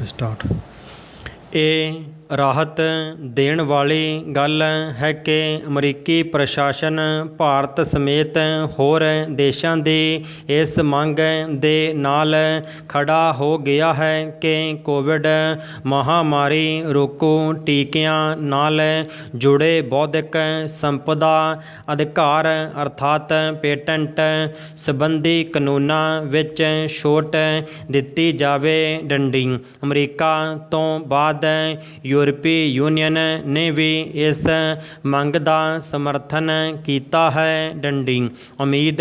Start. ਇਹ ਰਾਹਤ ਦੇਣ ਵਾਲੀ ਗੱਲ ਹੈ ਕਿ ਅਮਰੀਕੀ ਪ੍ਰਸ਼ਾਸਨ ਭਾਰਤ ਸਮੇਤ ਹੋਰ ਦੇਸ਼ਾਂ ਦੀ ਇਸ ਮੰਗ ਦੇ ਨਾਲ ਖੜਾ ਹੋ ਗਿਆ ਹੈ ਕਿ ਕੋਵਿਡ ਮਹਾਮਾਰੀ ਰੋਕੂ ਟੀਕਿਆਂ ਨਾਲ ਜੁੜੇ ਬੌਧਿਕ ਸੰਪਦਾ ਅਧਿਕਾਰ ਅਰਥਾਤ ਪੇਟੈਂਟ ਸੰਬੰਧੀ ਕਾਨੂੰਨਾਂ ਵਿੱਚ ਛੋਟ ਦਿੱਤੀ ਜਾਵੇ। ਡੰਡੀ ਅਮਰੀਕਾ ਤੋਂ ਬਾਅਦ यूरोपीय यूनियन ने भी इस मंग का समर्थन किया है। डंडी उम्मीद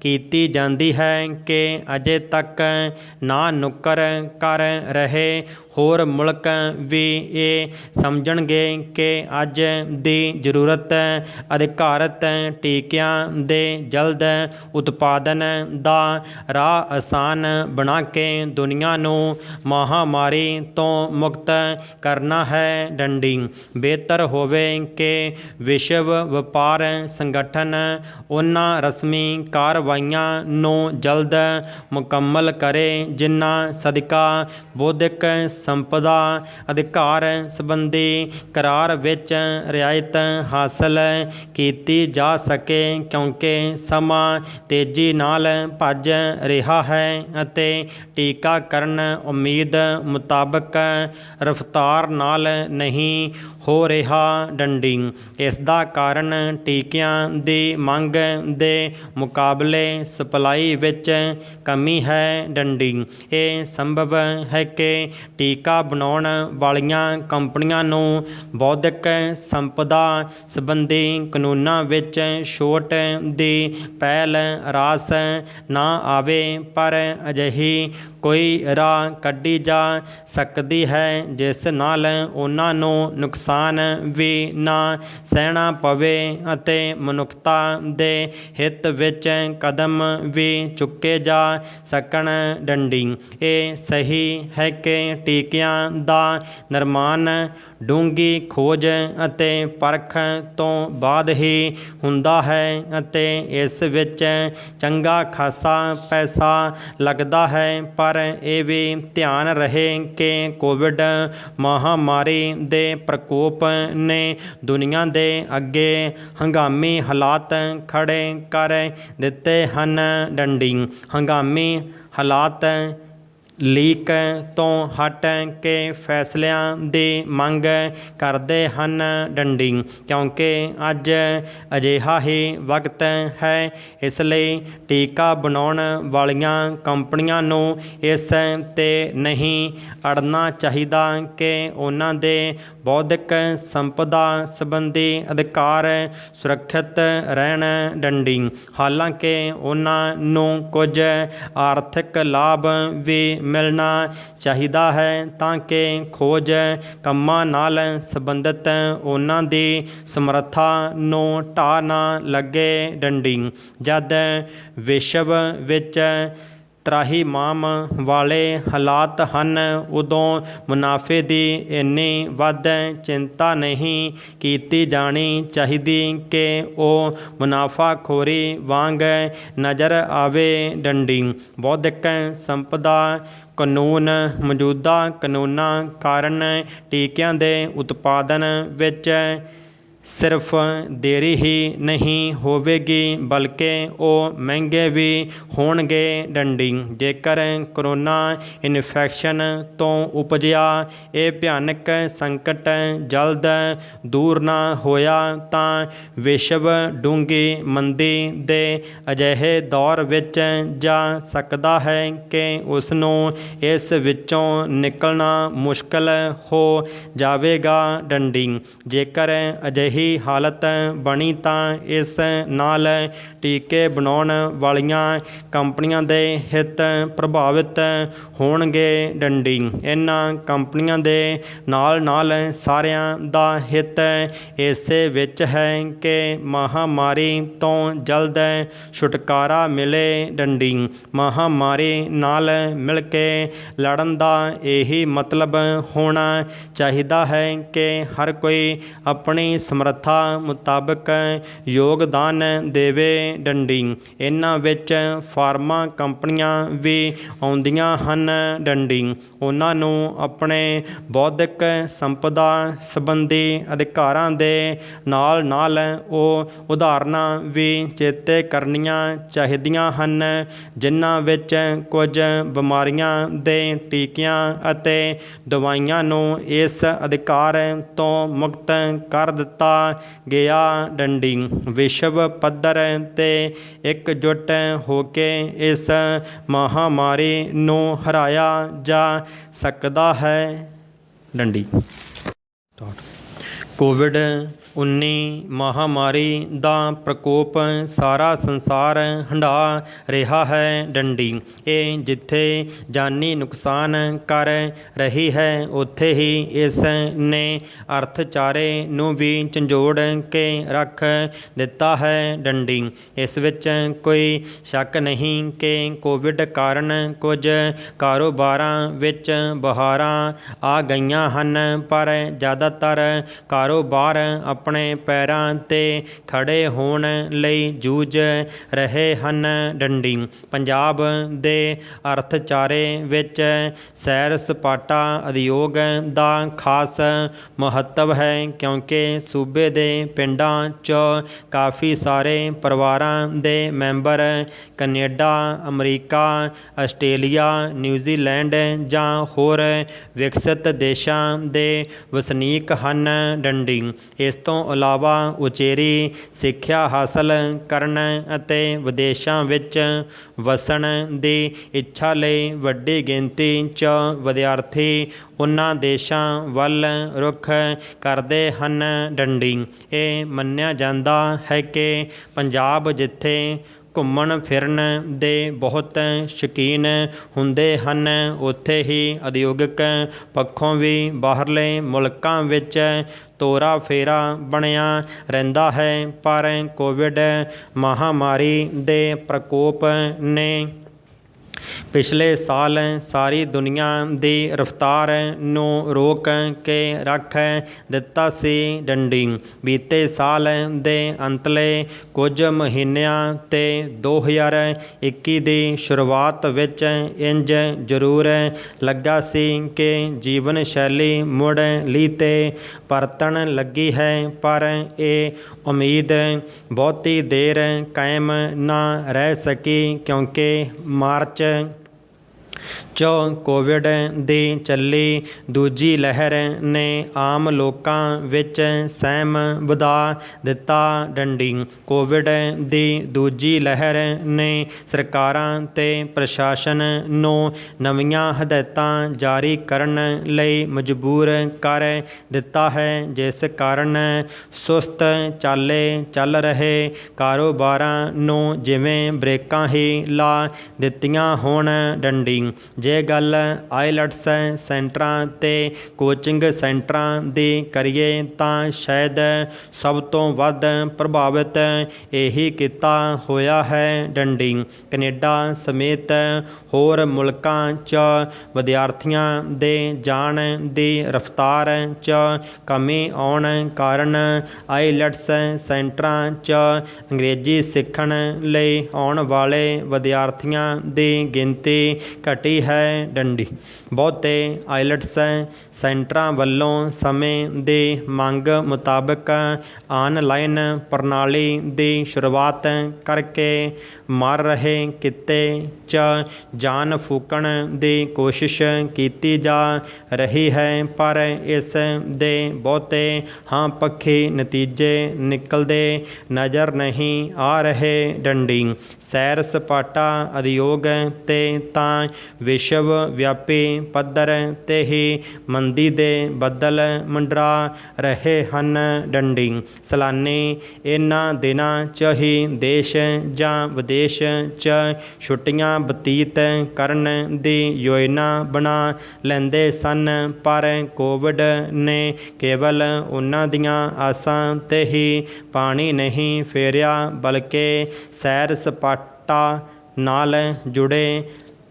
की जाती है कि अजे तक ना नुक्कर कर रहे होर मुल्क भी ये समझणगे कि अज दी जरूरत अधिकारत टीकिਆਂ ਦੇ जल्द उत्पादन ਦਾ ਰਾਹ ਆਸਾਨ ਬਣਾ ਕੇ ਦੁਨੀਆ ਨੂੰ ਮਹਾਮਾਰੀ ਤੋਂ ਮੁਕਤ ਕਰਨਾ ਹੈ। ਡੰਡੀ ਬਿਹਤਰ ਹੋਵੇ ਕਿ ਵਿਸ਼ਵ ਵਪਾਰ ਸੰਗਠਨ ਉਹਨਾਂ ਰਸਮੀ ਕਾਰਵਾਈਆਂ ਨੂੰ ਜਲਦ ਮੁਕੰਮਲ ਕਰੇ ਜਿਨ੍ਹਾਂ ਸਦਕਾ ਬੌਧਿਕ ਸੰਪਦਾ ਅਧਿਕਾਰ ਸੰਬੰਧੀ ਕਰਾਰ ਵਿੱਚ ਰਿਆਇਤ ਹਾਸਲ ਕੀਤੀ ਜਾ ਸਕੇ ਕਿਉਂਕਿ ਸਮਾਂ ਤੇਜ਼ੀ ਨਾਲ ਭੱਜ ਰਿਹਾ ਹੈ ਅਤੇ ਟੀਕਾਕਰਨ ਉਮੀਦ ਮੁਤਾਬਕ ਰਫਤਾਰ ਨਾਲ ਨਹੀਂ ਹੋ ਰਿਹਾ। ਡੰਡੀ ਇਸ ਦਾ ਕਾਰਨ ਟੀਕਿਆਂ ਦੀ ਮੰਗ ਦੇ ਮੁਕਾਬਲੇ ਸਪਲਾਈ ਵਿੱਚ ਕਮੀ ਹੈ। ਡੰਡੀ ਇਹ ਸੰਭਵ ਹੈ ਕਿ ਟੀਕਾ ਬਣਾਉਣ ਵਾਲੀਆਂ ਕੰਪਨੀਆਂ ਨੂੰ ਬੌਧਿਕ ਸੰਪਦਾ ਸੰਬੰਧੀ ਕਾਨੂੰਨਾਂ ਵਿੱਚ ਛੋਟ ਦੀ ਪਹਿਲ ਰਾਸ ਨਾ ਆਵੇ ਪਰ ਅਜਿਹੀ ਕੋਈ ਰਾਹ ਕੱਢੀ ਜਾ ਸਕਦੀ ਹੈ ਜਿਸ ਨਾਲ ਉਹਨਾਂ ਨੂੰ ਨੁਕਸਾਨ ਵੀ ਨਾ ਸਹਿਣਾ ਪਵੇ ਅਤੇ ਮਨੁੱਖਤਾ ਦੇ ਹਿੱਤ ਵਿੱਚ ਕਦਮ ਵੀ ਚੁੱਕੇ ਜਾ ਸਕਣ। ਡੰਡੀ ਇਹ ਸਹੀ ਹੈ ਕਿ ਟੀਕਿਆਂ ਦਾ ਨਿਰਮਾਣ ਡੂੰਘੀ ਖੋਜ ਅਤੇ ਪਰਖ ਤੋਂ ਬਾਅਦ ਹੀ ਹੁੰਦਾ ਹੈ ਅਤੇ ਇਸ ਵਿੱਚ ਚੰਗਾ ਖਾਸਾ ਪੈਸਾ ਲੱਗਦਾ ਹੈ ਪਰ ਇਹ ਵੀ ਧਿਆਨ ਰਹੇ ਕਿ ਕੋਵਿਡ ਮਹਾਮਾਰੀ ਦੇ ਪ੍ਰਕੋਪ ਨੇ ਦੁਨੀਆ ਦੇ ਅੱਗੇ ਹੰਗਾਮੀ ਹਾਲਾਤ ਖੜ੍ਹੇ ਕਰ ਦਿੱਤੇ ਹਨ। ਡੰਡੀ ਹੰਗਾਮੀ ਹਾਲਾਤ ਲੀਕ ਤੋਂ ਹਟ ਕੇ ਫੈਸਲਿਆਂ ਦੀ ਮੰਗ ਕਰਦੇ ਹਨ। ਡੰਡੀ ਕਿਉਂਕਿ ਅੱਜ ਅਜਿਹਾ ਹੀ ਵਕਤ ਹੈ ਇਸ ਲਈ ਟੀਕਾ ਬਣਾਉਣ ਵਾਲੀਆਂ ਕੰਪਨੀਆਂ ਨੂੰ ਇਸ 'ਤੇ ਨਹੀਂ ਅੜਨਾ ਚਾਹੀਦਾ ਕਿ ਉਹਨਾਂ ਦੇ ਬੌਧਿਕ ਸੰਪਦਾ ਸੰਬੰਧੀ ਅਧਿਕਾਰ ਸੁਰੱਖਿਅਤ ਰਹਿਣ। ਡੰਡੀ ਹਾਲਾਂਕਿ ਉਹਨਾਂ ਨੂੰ ਕੁਝ ਆਰਥਿਕ ਲਾਭ ਵੀ ਮਿਲਣਾ ਚਾਹੀਦਾ ਹੈ ਤਾਂ ਕਿ ਖੋਜ ਕੰਮਾਂ ਨਾਲ ਸੰਬੰਧਿਤ ਉਹਨਾਂ ਦੀ ਸਮਰੱਥਾ ਨੂੰ ਢਾਹ ਨਾ ਲੱਗੇ। ਡੰਡੀ ਜਦ ਵਿਸ਼ਵ ਵਿੱਚ ਤਰਾਹੀਮਾਮ ਵਾਲੇ ਹਾਲਾਤ ਹਨ ਉਦੋਂ ਮੁਨਾਫੇ ਦੀ ਇੰਨੀ ਵੱਧ ਚਿੰਤਾ ਨਹੀਂ ਕੀਤੀ ਜਾਣੀ ਚਾਹੀਦੀ ਕਿ ਉਹ ਮੁਨਾਫਾਖੋਰੀ ਵਾਂਗ ਨਜ਼ਰ ਆਵੇ। ਡੰਡੀ ਬੌਧਿਕ ਸੰਪਦਾ ਕਾਨੂੰਨ ਮੌਜੂਦਾ ਕਾਨੂੰਨਾਂ ਕਾਰਨ ਟੀਕਿਆਂ ਦੇ ਉਤਪਾਦਨ ਵਿੱਚ ਸਿਰਫ ਦੇਰੀ ਹੀ ਨਹੀਂ ਹੋਵੇਗੀ ਬਲਕਿ ਉਹ ਮਹਿੰਗੇ ਵੀ ਹੋਣਗੇ। ਡੰਡੀ ਜੇਕਰ ਕਰੋਨਾ ਇਨਫੈਕਸ਼ਨ ਤੋਂ ਉਪਜਿਆ ਇਹ ਭਿਆਨਕ ਸੰਕਟ ਜਲਦ ਦੂਰ ਨਾ ਹੋਇਆ ਤਾਂ ਵਿਸ਼ਵ ਡੂੰਘੀ ਮੰਦੀ ਦੇ ਅਜਿਹੇ ਦੌਰ ਵਿੱਚ ਜਾ ਸਕਦਾ ਹੈ ਕਿ ਉਸ ਨੂੰ ਇਸ ਵਿੱਚੋਂ ਨਿਕਲਣਾ ਮੁਸ਼ਕਲ ਹੋ ਜਾਵੇਗਾ। ਡੰਡੀ ਜੇਕਰ ਅਜਿਹੀ ਹਾਲਤ ਬਣੀ ਤਾਂ ਇਸ ਨਾਲ ਟੀਕੇ ਬਣਾਉਣ ਵਾਲੀਆਂ ਕੰਪਨੀਆਂ ਦੇ ਹਿੱਤ ਪ੍ਰਭਾਵਿਤ ਹੋਣਗੇ। ਡੰਡੀ ਇਹਨਾਂ ਕੰਪਨੀਆਂ ਦੇ ਨਾਲ ਨਾਲ ਸਾਰਿਆਂ ਦਾ ਹਿੱਤ ਇਸੇ ਵਿੱਚ ਹੈ ਕਿ ਮਹਾਮਾਰੀ ਤੋਂ ਜਲਦ ਛੁਟਕਾਰਾ ਮਿਲੇ। ਡੰਡੀ ਮਹਾਮਾਰੀ ਨਾਲ ਮਿਲ ਕੇ ਲੜਨ ਦਾ ਇਹੀ ਮਤਲਬ ਹੋਣਾ ਚਾਹੀਦਾ ਹੈ ਕਿ ਹਰ ਕੋਈ ਆਪਣੀ ਸਮਰੱਥਾ ਮੁਤਾਬਕ ਯੋਗਦਾਨ ਦੇਵੇ ਡੰਡੀ। ਇਹਨਾਂ ਵਿੱਚ ਫਾਰਮਾ ਕੰਪਨੀਆਂ ਵੀ ਆਉਂਦੀਆਂ ਹਨ ਡੰਡੀ। ਉਹਨਾਂ ਨੂੰ ਆਪਣੇ ਬੌਧਿਕ ਸੰਪਦਾ ਸੰਬੰਧੀ ਅਧਿਕਾਰਾਂ ਦੇ ਨਾਲ ਨਾਲ ਉਹ ਉਦਾਹਰਨਾਂ ਵੀ ਚੇਤੇ ਕਰਨੀਆਂ ਚਾਹੀਦੀਆਂ ਹਨ, ਜਿਨ੍ਹਾਂ ਵਿੱਚ ਕੁਝ ਬਿਮਾਰੀਆਂ ਦੇ ਟੀਕਿਆਂ ਅਤੇ ਦਵਾਈਆਂ ਨੂੰ ਇਸ ਅਧਿਕਾਰ ਤੋਂ ਮੁਕਤ ਕਰ ਦਿੱਤਾ ਗਿਆ ਡੰਡੀ। ਵਿਸ਼ਵ ਪੱਧਰ 'ਤੇ ਇਕਜੁੱਟ ਹੋ ਕੇ ਇਸ ਮਹਾਂਮਾਰੀ ਨੂੰ ਹਰਾਇਆ ਜਾ ਸਕਦਾ ਹੈ ਡੰਡੀ। ਕੋਵਿਡ-19 ਮਹਾਂਮਾਰੀ ਦਾ ਪ੍ਰਕੋਪ ਸਾਰਾ ਸੰਸਾਰ ਹੰਢਾ ਰਿਹਾ ਹੈ ਡੰਡੀ। ਇਹ ਜਿੱਥੇ ਜਾਨੀ ਨੁਕਸਾਨ ਕਰ ਰਹੀ ਹੈ, ਉੱਥੇ ਹੀ ਇਸ ਨੇ ਅਰਥਚਾਰੇ ਨੂੰ ਵੀ ਝੰਜੋੜ ਕੇ ਰੱਖ ਦਿੱਤਾ ਹੈ ਡੰਡੀ। ਇਸ ਵਿੱਚ ਕੋਈ ਸ਼ੱਕ ਨਹੀਂ ਕਿ ਕੋਵਿਡ ਕਾਰਨ ਕੁਝ ਕਾਰੋਬਾਰਾਂ ਵਿੱਚ ਬਹਾਰਾਂ ਆ ਗਈਆਂ ਹਨ, ਪਰ ਜ਼ਿਆਦਾਤਰ ਕਾਰੋਬਾਰ ਆਪਣੇ ਪੈਰਾਂ 'ਤੇ ਖੜ੍ਹੇ ਹੋਣ ਲਈ ਜੂਝ ਰਹੇ ਹਨ ਡੰਡੀ। ਪੰਜਾਬ ਦੇ ਅਰਥਚਾਰੇ ਵਿੱਚ ਸੈਰ ਸਪਾਟਾ ਉਦਯੋਗ ਦਾ ਖਾਸ ਮਹੱਤਵ ਹੈ, ਕਿਉਂਕਿ ਸੂਬੇ ਦੇ ਪਿੰਡਾਂ 'ਚ ਕਾਫੀ ਸਾਰੇ ਪਰਿਵਾਰਾਂ ਦੇ member Canada, America, Australia, New Zealand ਜਾਂ ਹੋਰ ਵਿਕਸਿਤ ਦੇਸ਼ਾਂ ਦੇ ਵਸਨੀਕ ਹਨ ਡੰਡੀ। ਇਸ ਤੋਂ ਇਲਾਵਾ ਉਚੇਰੀ ਸਿੱਖਿਆ ਹਾਸਲ ਕਰਨ ਅਤੇ ਵਿਦੇਸ਼ਾਂ ਵਿੱਚ ਵਸਣ ਦੀ ਇੱਛਾ ਲਈ ਵੱਡੀ ਗਿਣਤੀ 'ਚ ਵਿਦਿਆਰਥੀ ਉਹਨਾਂ ਦੇਸ਼ਾਂ ਵੱਲ ਰੁਖ ਕਰਦੇ ਹਨ ਡੰਡੀ। ਇਹ ਮੰਨਿਆ ਜਾਂਦਾ ਹੈ ਕਿ ਪੰਜਾਬ ਜਿੱਥੇ ਘੁੰਮਣ ਫਿਰਨ ਦੇ ਬਹੁਤ ਸ਼ੌਕੀਨ ਹੁੰਦੇ ਹਨ, ਉੱਥੇ ਹੀ ਉਦਯੋਗਿਕ ਪੱਖੋਂ ਵੀ ਬਾਹਰਲੇ ਮੁਲਕਾਂ ਵਿੱਚ ਤੋਰਾ ਫੇਰਾ ਬਣਿਆ ਰਹਿੰਦਾ ਹੈ। ਪਰ ਕੋਵਿਡ ਮਹਾਂਮਾਰੀ ਦੇ ਪ੍ਰਕੋਪ ਨੇ ਪਿਛਲੇ ਸਾਲ ਸਾਰੀ ਦੁਨੀਆ ਦੀ ਰਫ਼ਤਾਰ ਨੂੰ ਰੋਕ ਕੇ ਰੱਖ ਦਿੱਤਾ ਸੀ ਡੰਡੀ। ਬੀਤੇ ਸਾਲ ਦੇ ਅੰਤਲੇ ਕੁਝ ਮਹੀਨਿਆਂ ਤੇ 2021 ਦੀ ਸ਼ੁਰੂਆਤ ਵਿੱਚ ਇੰਜ ਜ਼ਰੂਰ ਲੱਗਾ ਸੀ ਕਿ ਜੀਵਨ ਸ਼ੈਲੀ ਮੁੜ ਲੀਹ 'ਤੇ ਪਰਤਣ ਲੱਗੀ ਹੈ, ਪਰ ਇਹ ਉਮੀਦ ਬਹੁਤੀ ਦੇਰ ਕਾਇਮ ਨਾ ਰਹਿ ਸਕੀ, ਕਿਉਂਕਿ ਮਾਰਚ 'ਚ ਕੋਵਿਡ ਦੀ ਚੱਲੀ ਦੂਜੀ ਲਹਿਰ ਨੇ ਆਮ ਲੋਕਾਂ ਵਿੱਚ ਸਹਿਮ ਵਧਾ ਦਿੱਤਾ ਡੰਡੀ। ਕੋਵਿਡ ਦੀ ਦੂਜੀ ਲਹਿਰ ਨੇ ਸਰਕਾਰਾਂ ਤੇ ਪ੍ਰਸ਼ਾਸਨ ਨੂੰ ਨਵੀਆਂ ਹਦਾਇਤਾਂ ਜਾਰੀ ਕਰਨ ਲਈ ਮਜਬੂਰ ਕਰ ਦਿੱਤਾ ਹੈ, ਜਿਸ ਕਾਰਨ ਸੁਸਤ ਚਾਲੇ ਚੱਲ ਰਹੇ ਕਾਰੋਬਾਰਾਂ ਨੂੰ ਜਿਵੇਂ ਬ੍ਰੇਕਾਂ ਹੀ ਲਾ ਦਿੱਤੀਆਂ ਹੋਣ ਡੰਡੀ। ਜੇ ਗੱਲ ਆਈਲੈਟਸ ਸੈਂਟਰਾਂ ਤੇ ਕੋਚਿੰਗ ਸੈਂਟਰਾਂ ਦੀ ਕਰੀਏ ਤਾਂ ਸ਼ਾਇਦ ਸਭ ਤੋਂ ਵੱਧ ਪ੍ਰਭਾਵਿਤ ਇਹੀ ਕਿੱਤਾ ਹੋਇਆ ਹੈ ਡੰਡੀ। ਕੈਨੇਡਾ ਸਮੇਤ ਹੋਰ ਮੁਲਕਾਂ 'ਚ ਵਿਦਿਆਰਥੀਆਂ ਦੇ ਜਾਣ ਦੀ ਰਫ਼ਤਾਰ 'ਚ ਕਮੀ ਆਉਣ ਕਾਰਨ ਆਈਲੈਟਸ ਸੈਂਟਰਾਂ 'ਚ ਅੰਗਰੇਜ਼ੀ ਸਿੱਖਣ ਲਈ ਆਉਣ ਵਾਲੇ ਵਿਦਿਆਰਥੀਆਂ ਦੀ ਗਿਣਤੀ ਘਟੀ ਹੈ ਡੰਡੀ। ਬਹੁਤੇ ਆਈਲੈਟਸ ਸੈਂਟਰਾਂ ਵੱਲੋਂ ਸਮੇਂ ਦੀ ਮੰਗ ਮੁਤਾਬਕ ਆਨਲਾਈਨ ਪ੍ਰਣਾਲੀ ਦੀ ਸ਼ੁਰੂਆਤ ਕਰਕੇ ਮਰ ਰਹੇ ਕਿੱਤੇ 'ਚ ਜਾਨ ਫੂਕਣ ਦੀ ਕੋਸ਼ਿਸ਼ ਕੀਤੀ ਜਾ ਰਹੀ ਹੈ, ਪਰ ਇਸ ਦੇ ਬਹੁਤੇ ਹਾਂ ਪੱਖੀ ਨਤੀਜੇ ਨਿਕਲਦੇ ਨਜ਼ਰ ਨਹੀਂ ਆ ਰਹੇ ਡੰਡੀ। ਸੈਰ ਸਪਾਟਾ ਉਦਯੋਗ 'ਤੇ ਤਾਂ ਵਿਸ਼ਵ ਵਿਆਪੀ ਪੱਧਰ 'ਤੇ ਹੀ ਮੰਦੀ ਦੇ ਬੱਦਲ ਮੰਡਰਾ ਰਹੇ ਹਨ ਡੰਡੀ। ਸੈਲਾਨੀ ਇਹਨਾਂ ਦਿਨਾਂ 'ਚ ਹੀ ਦੇਸ਼ ਜਾਂ ਵਿਦੇਸ਼ 'ਚ ਛੁੱਟੀਆਂ ਬਤੀਤ ਕਰਨ ਦੀ ਯੋਜਨਾ ਬਣਾ ਲੈਂਦੇ ਸਨ, ਪਰ ਕੋਵਿਡ ਨੇ ਕੇਵਲ ਉਹਨਾਂ ਦੀਆਂ ਆਸਾਂ 'ਤੇ ਹੀ ਪਾਣੀ ਨਹੀਂ ਫੇਰਿਆ, ਬਲਕਿ ਸੈਰ ਸਪਾਟਾ ਨਾਲ ਜੁੜੇ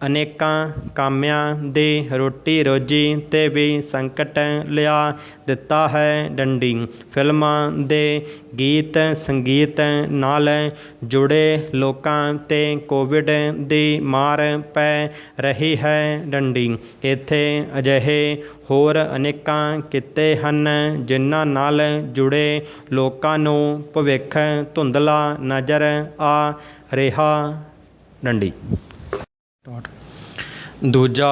ਅਨੇਕਾਂ ਕਾਮਿਆਂ ਦੀ ਰੋਟੀ ਰੋਜੀ 'ਤੇ ਵੀ ਸੰਕਟ ਲਿਆ ਦਿੱਤਾ ਹੈ ਡੰਡੀ। ਫਿਲਮਾਂ ਦੇ ਗੀਤ ਸੰਗੀਤ ਨਾਲ ਜੁੜੇ ਲੋਕਾਂ 'ਤੇ ਕੋਵਿਡ ਦੀ ਮਾਰ ਪੈ ਰਹੀ ਹੈ ਡੰਡੀ। ਇੱਥੇ ਅਜਿਹੇ ਹੋਰ ਅਨੇਕਾਂ ਕਿੱਤੇ ਹਨ ਜਿਨ੍ਹਾਂ ਨਾਲ ਜੁੜੇ ਲੋਕਾਂ ਨੂੰ ਭਵਿੱਖ ਧੁੰਦਲਾ ਨਜ਼ਰ ਆ ਰਿਹਾ ਡੰਡੀ। ਦੂਜਾ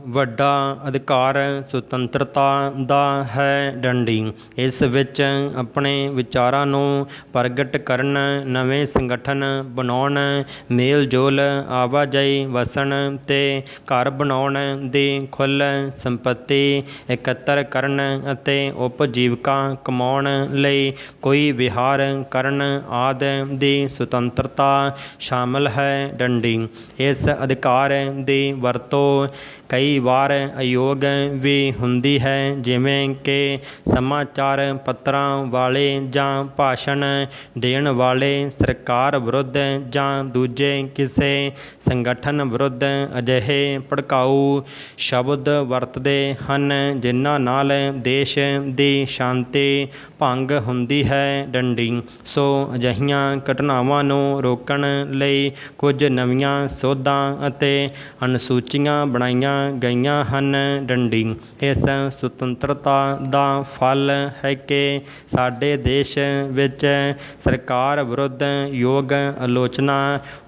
ਵੱਡਾ ਅਧਿਕਾਰ ਸੁਤੰਤਰਤਾ ਦਾ ਹੈ ਡੰਡੀ। ਇਸ ਵਿੱਚ ਆਪਣੇ ਵਿਚਾਰਾਂ ਨੂੰ ਪ੍ਰਗਟ ਕਰਨ, ਨਵੇਂ ਸੰਗਠਨ ਬਣਾਉਣ, ਮੇਲ ਜੋਲ, ਆਵਾਜਾਈ, ਵਸਣ ਅਤੇ ਘਰ ਬਣਾਉਣ ਦੀ ਖੁੱਲ੍ਹ, ਸੰਪੱਤੀ ਇਕੱਤਰ ਕਰਨ ਅਤੇ ਉਪਜੀਵਕਾ ਕਮਾਉਣ ਲਈ ਕੋਈ ਵਿਹਾਰ ਕਰਨ ਆਦਿ ਦੀ ਸੁਤੰਤਰਤਾ ਸ਼ਾਮਲ ਹੈ ਡੰਡੀ। ਇਸ ਅਧਿਕਾਰ ਦੀ ਵਰਤੋਂ ਕਈ ਵਾਰ ਅਯੋਗ ਵੀ ਹੁੰਦੀ ਹੈ, ਜਿਵੇਂ ਕਿ ਸਮਾਚਾਰ ਪੱਤਰਾਂ ਵਾਲੇ ਜਾਂ ਭਾਸ਼ਣ ਦੇਣ ਵਾਲੇ ਸਰਕਾਰ ਵਿਰੁੱਧ ਜਾਂ ਦੂਜੇ ਕਿਸੇ ਸੰਗਠਨ ਵਿਰੁੱਧ ਅਜਿਹੇ ਭੜਕਾਊ ਸ਼ਬਦ ਵਰਤਦੇ ਹਨ ਜਿਨ੍ਹਾਂ ਨਾਲ ਦੇਸ਼ ਦੀ ਸ਼ਾਂਤੀ ਭੰਗ ਹੁੰਦੀ ਹੈ ਡੰਡੀ। ਸੋ ਅਜਿਹੀਆਂ ਘਟਨਾਵਾਂ ਨੂੰ ਰੋਕਣ ਲਈ ਕੁਝ ਨਵੀਆਂ ਸੋਧਾਂ ਅਤੇ ਅਨੁਸੂਚੀਆਂ ਬਣਾਈਆਂ ਗਈਆਂ ਹਨ ਡੰਡੀ। ਇਸ ਸੁਤੰਤਰਤਾ ਦਾ ਫਲ ਹੈ ਕਿ ਸਾਡੇ ਦੇਸ਼ ਵਿੱਚ ਸਰਕਾਰ ਵਿਰੁੱਧ ਯੋਗ ਆਲੋਚਨਾ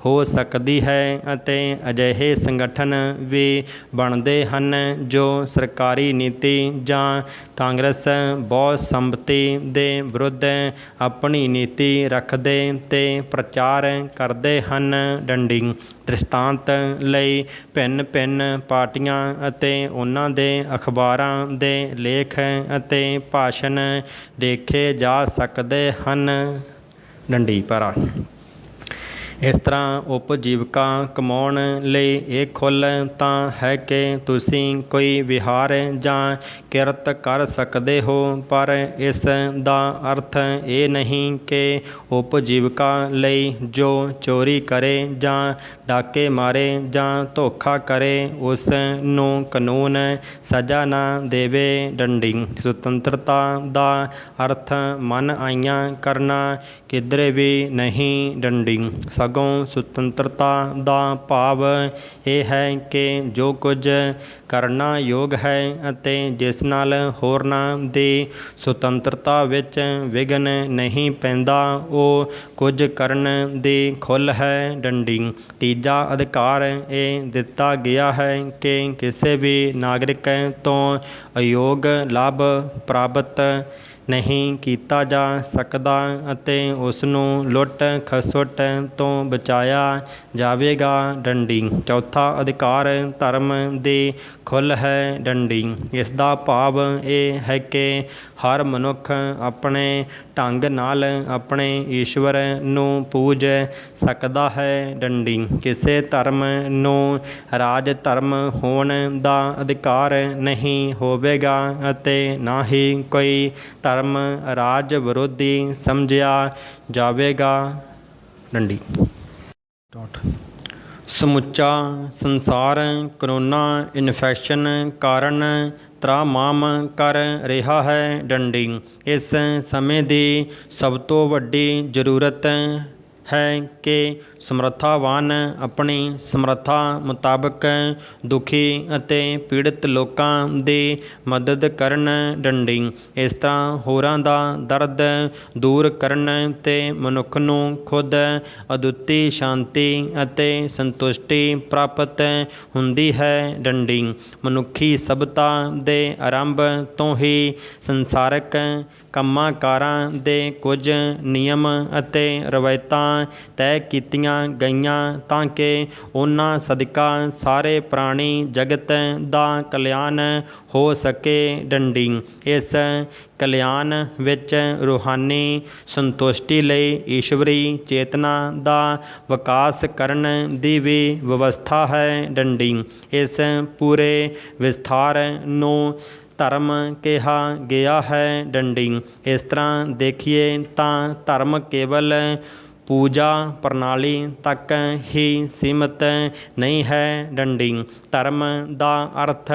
ਹੋ ਸਕਦੀ ਹੈ ਅਤੇ ਅਜਿਹੇ ਸੰਗਠਨ ਵੀ ਬਣਦੇ ਹਨ ਜੋ ਸਰਕਾਰੀ ਨੀਤੀ ਜਾਂ ਕਾਂਗਰਸ ਬਹੁ ਸੰਮਤੀ ਦੇ ਵਿਰੁੱਧ ਆਪਣੀ ਨੀਤੀ ਰੱਖਦੇ ਤੇ ਪ੍ਰਚਾਰ ਕਰਦੇ ਹਨ ਡੰਡੀ। ਦ੍ਰਿਸ਼ਟਾਂਤ ਲਈ ਭਿੰਨ ਭਿੰਨ ਪਾਰਟੀਆਂ ਅਤੇ ਉਹਨਾਂ ਦੇ ਅਖਬਾਰਾਂ ਦੇ ਲੇਖ ਅਤੇ ਭਾਸ਼ਣ ਦੇਖੇ ਜਾ ਸਕਦੇ ਹਨ ਡੰਡੀ। ਪਰ ਇਸ ਤਰ੍ਹਾਂ ਉਪਜੀਵਕਾ ਕਮਾਉਣ ਲਈ ਇਹ ਖੁੱਲ੍ਹ ਤਾਂ ਹੈ ਕਿ ਤੁਸੀਂ ਕੋਈ ਵਿਹਾਰ ਜਾਂ ਕਿਰਤ ਕਰ ਸਕਦੇ ਹੋ, ਪਰ ਇਸ ਦਾ ਅਰਥ ਇਹ ਨਹੀਂ ਕਿ ਉਪਜੀਵਕਾ ਲਈ ਜੋ ਚੋਰੀ ਕਰੇ ਜਾਂ ਡਾਕੇ ਮਾਰੇ ਜਾਂ ਧੋਖਾ ਕਰੇ ਉਸ ਨੂੰ ਕਾਨੂੰਨ ਸਜ਼ਾ ਨਾ ਦੇਵੇ ਡੰਡੀ। ਸੁਤੰਤਰਤਾ ਦਾ ਅਰਥ ਮਨ ਆਈਆਂ ਕਰਨਾ ਕਿਧਰੇ ਵੀ ਨਹੀਂ ਡੰਡੀ। ਸਗੋਂ ਸੁਤੰਤਰਤਾ ਦਾ ਭਾਵ ਇਹ ਹੈ ਕਿ ਜੋ ਕੁਝ ਕਰਨਾ ਯੋਗ ਹੈ ਅਤੇ ਜਿਸ ਨਾਲ ਹੋਰਨਾਂ ਦੀ ਸੁਤੰਤਰਤਾ ਵਿੱਚ ਵਿਘਨ ਨਹੀਂ ਪੈਂਦਾ, ਉਹ ਕੁਝ ਕਰਨ ਦੀ ਖੁੱਲ੍ਹ ਹੈ ਡੰਡੀ। ਤੀਜਾ ਅਧਿਕਾਰ ਇਹ ਦਿੱਤਾ ਗਿਆ ਹੈ ਕਿ ਕਿਸੇ ਵੀ ਨਾਗਰਿਕ ਤੋਂ ਅਯੋਗ ਲਾਭ ਪ੍ਰਾਪਤ ਨਹੀਂ ਕੀਤਾ ਜਾ ਸਕਦਾ ਅਤੇ ਉਸ ਨੂੰ ਲੁੱਟ ਖਸੁੱਟ ਤੋਂ ਬਚਾਇਆ ਜਾਵੇਗਾ ਡੰਡੀ। ਚੌਥਾ ਅਧਿਕਾਰ ਧਰਮ ਦੀ ਖੁੱਲ੍ਹ ਹੈ ਡੰਡੀ। ਇਸ ਦਾ ਭਾਵ ਇਹ ਹੈ ਕਿ ਹਰ ਮਨੁੱਖ ਆਪਣੇ ਢੰਗ ਨਾਲ ਆਪਣੇ ਈਸ਼ਵਰ ਨੂੰ ਪੂਜ ਸਕਦਾ ਹੈ ਡੰਡੀ। ਕਿਸੇ ਧਰਮ ਨੂੰ ਰਾਜ ਧਰਮ ਹੋਣ ਦਾ ਅਧਿਕਾਰ ਨਹੀਂ ਹੋਵੇਗਾ ਅਤੇ ਨਾ ਹੀ ਕੋਈ ਧਰਮ ਰਾਜ ਵਿਰੋਧੀ ਸਮਝਿਆ ਜਾਵੇਗਾ ਡੰਡੀ। ਸਮੁੱਚਾ ਸੰਸਾਰ ਕਰੋਨਾ ਇਨਫੈਕਸ਼ਨ ਕਾਰਨ ਤਰਾਮਾਮ ਕਰ ਰਿਹਾ ਹੈ ਡੰਡੀ। ਇਸ ਸਮੇਂ ਦੀ ਸਭ ਤੋਂ ਵੱਡੀ ਜ਼ਰੂਰਤ ਹੈ ਕਿ ਸਮਰੱਥਾਵਾਨ ਆਪਣੀ ਸਮਰੱਥਾ ਮੁਤਾਬਕ ਦੁਖੀ ਅਤੇ ਪੀੜਤ ਲੋਕਾਂ ਦੀ ਮਦਦ ਕਰਨ ਡੰਡੀ। ਇਸ ਤਰ੍ਹਾਂ ਹੋਰਾਂ ਦਾ ਦਰਦ ਦੂਰ ਕਰਨ ਅਤੇ ਮਨੁੱਖ ਨੂੰ ਖੁਦ ਅਦੁੱਤੀ ਸ਼ਾਂਤੀ ਅਤੇ ਸੰਤੁਸ਼ਟੀ ਪ੍ਰਾਪਤ ਹੁੰਦੀ ਹੈ ਡੰਡੀ। ਮਨੁੱਖੀ ਸਭਿਅਤਾ ਦੇ ਆਰੰਭ ਤੋਂ ਹੀ ਸੰਸਾਰਕ ਕੰਮਾਂ ਕਾਰਾਂ ਦੇ ਕੁਝ ਨਿਯਮ ਅਤੇ ਰਵਾਇਤਾਂ ਤੈਅ ਕੀਤੀਆਂ ਗਈਆਂ ਤਾਂ ਕਿ ਉਹਨਾਂ ਸਦਕਾ ਸਾਰੇ ਪ੍ਰਾਣੀ ਜਗਤ ਦਾ ਕਲਿਆਣ ਹੋ ਸਕੇ ਡੰਡੀ। ਇਸ ਕਲਿਆਣ ਵਿੱਚ ਰੂਹਾਨੀ ਸੰਤੁਸ਼ਟੀ ਲਈ ਈਸ਼ਵਰੀ ਚੇਤਨਾ ਦਾ ਵਿਕਾਸ ਕਰਨ ਦੀ ਵੀ ਵਿਵਸਥਾ ਹੈ ਡੰਡੀ। ਇਸ ਪੂਰੇ ਵਿਸਥਾਰ ਨੂੰ ਧਰਮ ਕਿਹਾ ਗਿਆ ਹੈ ਡੰਡੀ। ਇਸ ਤਰ੍ਹਾਂ ਦੇਖੀਏ ਤਾਂ ਧਰਮ ਕੇਵਲ ਪੂਜਾ ਪ੍ਰਣਾਲੀ ਤੱਕ ਹੀ ਸੀਮਿਤ ਨਹੀਂ ਹੈ ਡੰਡੀ। ਧਰਮ ਦਾ ਅਰਥ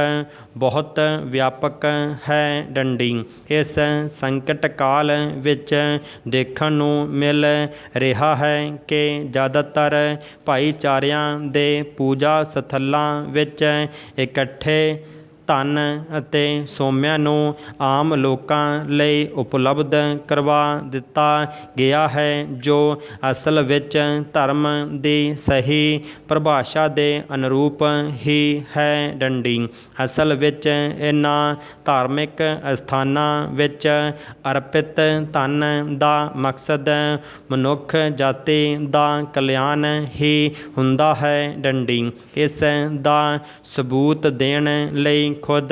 ਬਹੁਤ ਵਿਆਪਕ ਹੈ ਡੰਡੀ। ਇਸ ਸੰਕਟ ਕਾਲ ਵਿੱਚ ਦੇਖਣ ਨੂੰ ਮਿਲ ਰਿਹਾ ਹੈ ਕਿ ਜ਼ਿਆਦਾਤਰ ਭਾਈਚਾਰਿਆਂ ਦੇ ਪੂਜਾ ਸਥਲਾਂ ਵਿੱਚ ਇਕੱਠੇ ਧਨ ਅਤੇ ਸੋਮਿਆਂ ਨੂੰ ਆਮ ਲੋਕਾਂ ਲਈ ਉਪਲਬਧ ਕਰਵਾ ਦਿੱਤਾ ਗਿਆ ਹੈ, ਜੋ ਅਸਲ ਵਿੱਚ ਧਰਮ ਦੀ ਸਹੀ ਪਰਿਭਾਸ਼ਾ ਦੇ ਅਨੁਰੂਪ ਹੀ ਹੈ ਡੰਡੀ। ਅਸਲ ਵਿੱਚ ਇਹਨਾਂ ਧਾਰਮਿਕ ਅਸਥਾਨਾਂ ਵਿੱਚ ਅਰਪਿਤ ਧਨ ਦਾ ਮਕਸਦ ਮਨੁੱਖ ਜਾਤੀ ਦਾ ਕਲਿਆਣ ਹੀ ਹੁੰਦਾ ਹੈ ਡੰਡੀ। ਇਸ ਦਾ ਸਬੂਤ ਦੇਣ ਲਈ ਖੁਦ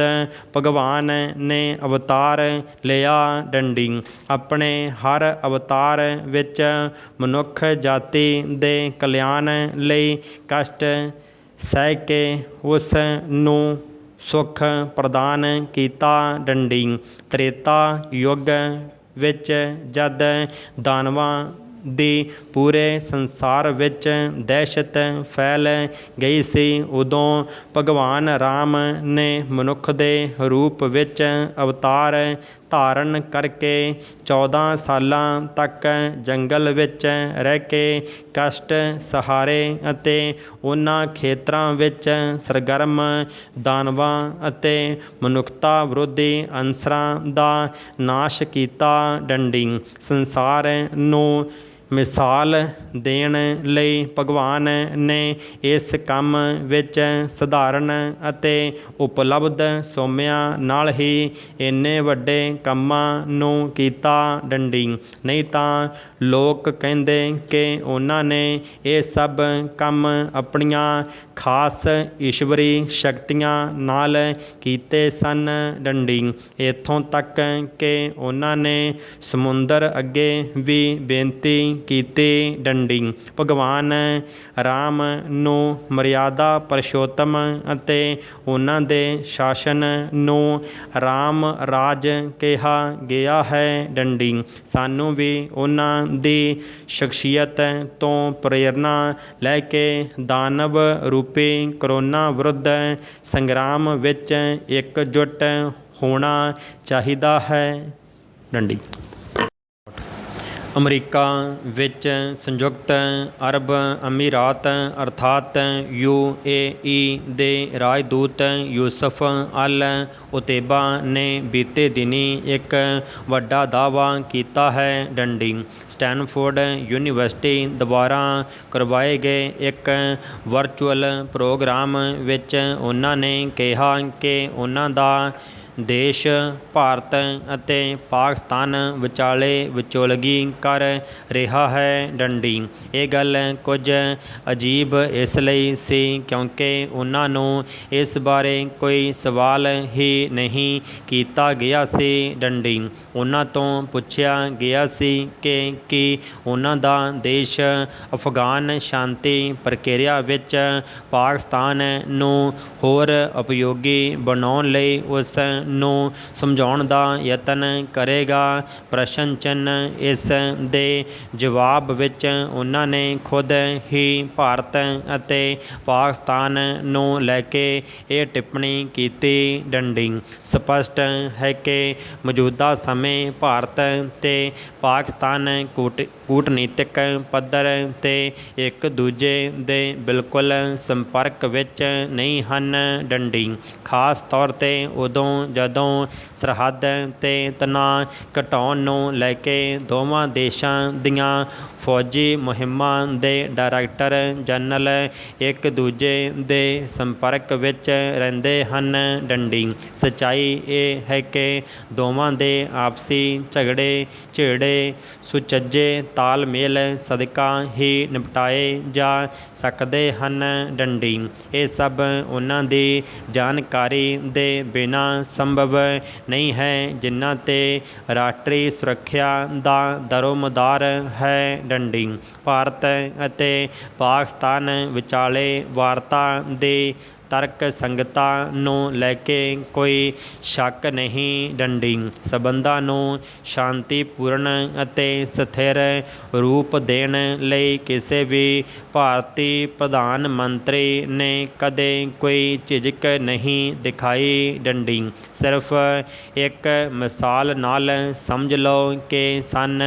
ਭਗਵਾਨ ਨੇ ਅਵਤਾਰ ਲਿਆ ਡੰਡੀ। ਆਪਣੇ ਹਰ ਅਵਤਾਰ ਵਿੱਚ ਮਨੁੱਖ ਜਾਤੀ ਦੇ ਕਲਿਆਣ ਲਈ ਕਸ਼ਟ ਸਹਿ ਕੇ ਉਸ ਨੂੰ ਸੁੱਖ ਪ੍ਰਦਾਨ ਕੀਤਾ ਡੰਡੀ। ਤ੍ਰੇਤਾ ਯੁੱਗ ਵਿੱਚ ਜਦ ਦਾਨਵਾਂ ਦੀ ਪੂਰੇ ਸੰਸਾਰ ਵਿੱਚ ਦਹਿਸ਼ਤ ਫੈਲ ਗਈ ਸੀ, ਉਦੋਂ ਭਗਵਾਨ ਰਾਮ ਨੇ ਮਨੁੱਖ ਦੇ ਰੂਪ ਵਿੱਚ ਅਵਤਾਰ ਧਾਰਨ ਕਰਕੇ 14 ਸਾਲਾਂ ਤੱਕ ਜੰਗਲ ਵਿੱਚ ਰਹਿ ਕੇ ਕਸ਼ਟ ਸਹਾਰੇ ਅਤੇ ਉਹਨਾਂ ਖੇਤਰਾਂ ਵਿੱਚ ਸਰਗਰਮ ਦਾਨਵਾਂ ਅਤੇ ਮਨੁੱਖਤਾ ਵਿਰੋਧੀ ਅਨਸਰਾਂ ਦਾ ਨਾਸ਼ ਕੀਤਾ ਡੰਡੀ। ਸੰਸਾਰ ਨੂੰ ਮਿਸਾਲ ਦੇਣ ਲਈ ਭਗਵਾਨ ਨੇ ਇਸ ਕੰਮ ਵਿੱਚ ਸਧਾਰਨ ਅਤੇ ਉਪਲਬਧ ਸੋਮਿਆਂ ਨਾਲ ਹੀ ਇੰਨੇ ਵੱਡੇ ਕੰਮਾਂ ਨੂੰ ਕੀਤਾ ਡੰਡੀ। ਨਹੀਂ ਤਾਂ ਲੋਕ ਕਹਿੰਦੇ ਕਿ ਉਹਨਾਂ ਨੇ ਇਹ ਸਭ ਕੰਮ ਆਪਣੀਆਂ ਖਾਸ ਈਸ਼ਵਰੀ ਸ਼ਕਤੀਆਂ ਨਾਲ ਕੀਤੇ ਸਨ ਡੰਡੀ। ਇੱਥੋਂ ਤੱਕ ਕਿ ਉਹਨਾਂ ਨੇ ਸਮੁੰਦਰ ਅੱਗੇ ਵੀ ਬੇਨਤੀ ਕੀਤੀ ਡੰਡੀ। ਭਗਵਾਨ ਰਾਮ ਨੂੰ ਮਰਿਆਦਾ ਪੁਰਸ਼ੋਤਮ ਅਤੇ ਉਹਨਾਂ ਦੇ ਸ਼ਾਸਨ ਨੂੰ ਰਾਮ ਰਾਜ ਕਿਹਾ ਗਿਆ ਹੈ ਡੰਡੀ। ਸਾਨੂੰ ਵੀ ਉਹਨਾਂ ਦੀ ਸ਼ਖਸੀਅਤ ਤੋਂ ਪ੍ਰੇਰਨਾ ਲੈ ਕੇ ਦਾਨਵ ਰੂਪੀ ਕਰੋਨਾ ਵਿਰੁੱਧ ਸੰਗਰਾਮ ਵਿੱਚ ਇਕਜੁੱਟ ਹੋਣਾ ਚਾਹੀਦਾ ਹੈ ਡੰਡੀ। ਅਮਰੀਕਾ ਵਿੱਚ ਸੰਯੁਕਤ ਅਰਬ ਅਮੀਰਾਤ ਅਰਥਾਤ UAE ਦੇ ਰਾਜਦੂਤ ਯੂਸਫ ਅਲ ਉਤੇਬਾ ਨੇ ਬੀਤੇ ਦਿਨੀਂ ਇੱਕ ਵੱਡਾ ਦਾਅਵਾ ਕੀਤਾ ਹੈ ਡੰਡੀ। ਸਟੈਨਫੋਰਡ ਯੂਨੀਵਰਸਿਟੀ ਦੁਆਰਾ ਕਰਵਾਏ ਗਏ ਇੱਕ ਵਰਚੁਅਲ ਪ੍ਰੋਗਰਾਮ ਵਿੱਚ ਉਹਨਾਂ ਨੇ ਕਿਹਾ ਕਿ ਉਹਨਾਂ ਦਾ ਦੇਸ਼ ਭਾਰਤ ਅਤੇ ਪਾਕਿਸਤਾਨ ਵਿਚਾਲੇ ਵਿਚੋਲਗੀ ਕਰ ਰਿਹਾ ਹੈ ਡੰਡੀ। ਇਹ ਗੱਲ ਕੁਝ ਅਜੀਬ ਇਸ ਲਈ ਸੀ ਕਿਉਂਕਿ ਉਹਨਾਂ ਨੂੰ ਇਸ ਬਾਰੇ ਕੋਈ ਸਵਾਲ ਹੀ ਨਹੀਂ ਕੀਤਾ ਗਿਆ ਸੀ ਡੰਡੀ। ਉਹਨਾਂ ਤੋਂ ਪੁੱਛਿਆ ਗਿਆ ਸੀ ਕਿ ਕੀ ਉਹਨਾਂ ਦਾ ਦੇਸ਼ ਅਫਗਾਨ ਸ਼ਾਂਤੀ ਪ੍ਰਕਿਰਿਆ ਵਿੱਚ ਪਾਕਿਸਤਾਨ ਨੂੰ ਹੋਰ ਉਪਯੋਗੀ ਬਣਾਉਣ ਲਈ ਉਸ ਨੂੰ ਸਮਝਾਉਣ ਦਾ ਯਤਨ ਕਰੇਗਾ। ਪ੍ਰਸ਼ਨ ਚਿੰਨ੍ਹ ਇਸ ਦੇ ਜਵਾਬ ਵਿੱਚ ਉਹਨਾਂ ਨੇ ਖੁਦ ਹੀ ਭਾਰਤ ਅਤੇ ਪਾਕਿਸਤਾਨ ਨੂੰ ਲੈ ਕੇ ਇਹ ਟਿੱਪਣੀ ਕੀਤੀ ਡੰਡੀ। ਸਪਸ਼ਟ ਹੈ ਕਿ ਮੌਜੂਦਾ ਸਮੇਂ ਭਾਰਤ ਅਤੇ ਪਾਕਿਸਤਾਨ ਕੂਟਨੀਤਿਕ ਪੱਧਰ 'ਤੇ ਇੱਕ ਦੂਜੇ ਦੇ ਬਿਲਕੁਲ ਸੰਪਰਕ ਵਿੱਚ ਨਹੀਂ ਹਨ ਡੰਡੀ। ਖਾਸ ਤੌਰ 'ਤੇ ਉਦੋਂ ਜਦੋਂ ਸਰਹੱਦ 'ਤੇ ਤਣਾਅ ਘਟਾਉਣ ਨੂੰ ਲੈ ਕੇ ਦੋਵਾਂ ਦੇਸ਼ਾਂ ਦੀਆਂ ਫੌਜੀ ਮੁਹਿੰਮਾਂ ਦੇ ਡਾਇਰੈਕਟਰ ਜਨਰਲ ਇੱਕ ਦੂਜੇ ਦੇ ਸੰਪਰਕ ਵਿੱਚ ਰਹਿੰਦੇ ਹਨ ਡੰਡੀ। ਸੱਚਾਈ ਇਹ ਹੈ ਕਿ ਦੋਵਾਂ ਦੇ ਆਪਸੀ ਝਗੜੇ ਝੇੜੇ ਸੁਚੱਜੇ ਤਾਲਮੇਲ ਸਦਕਾ ਹੀ ਨਿਪਟਾਏ ਜਾ ਸਕਦੇ ਹਨ ਡੰਡੀ। ਇਹ ਸਭ ਉਹਨਾਂ ਦੀ ਜਾਣਕਾਰੀ ਦੇ ਬਿਨਾਂ ਸੰਭਵ ਨਹੀਂ ਹੈ, ਜਿਨ੍ਹਾਂ 'ਤੇ ਰਾਸ਼ਟਰੀ ਸੁਰੱਖਿਆ ਦਾ ਦਰੋਮਦਾਰ ਹੈ ਡੰਡੀ। ਭਾਰਤ ਅਤੇ ਪਾਕਿਸਤਾਨ ਵਿਚਾਲੇ ਵਾਰਤਾ ਦੀ ਤਰਕ ਸੰਗਤਾਂ ਨੂੰ ਲੈ ਕੇ ਕੋਈ ਸ਼ੱਕ ਨਹੀਂ ਡੰਡੀ। ਸੰਬੰਧਾਂ ਨੂੰ ਸ਼ਾਂਤੀਪੂਰਨ ਅਤੇ ਸਥਿਰ ਰੂਪ ਦੇਣ ਲਈ ਕਿਸੇ ਵੀ ਭਾਰਤੀ ਪ੍ਰਧਾਨ ਮੰਤਰੀ ਨੇ ਕਦੇ ਕੋਈ ਝਿਜਕ ਨਹੀਂ ਦਿਖਾਈ ਡੰਡੀ। ਸਿਰਫ ਇੱਕ ਮਿਸਾਲ ਨਾਲ ਸਮਝ ਲਓ ਕਿ ਸਨ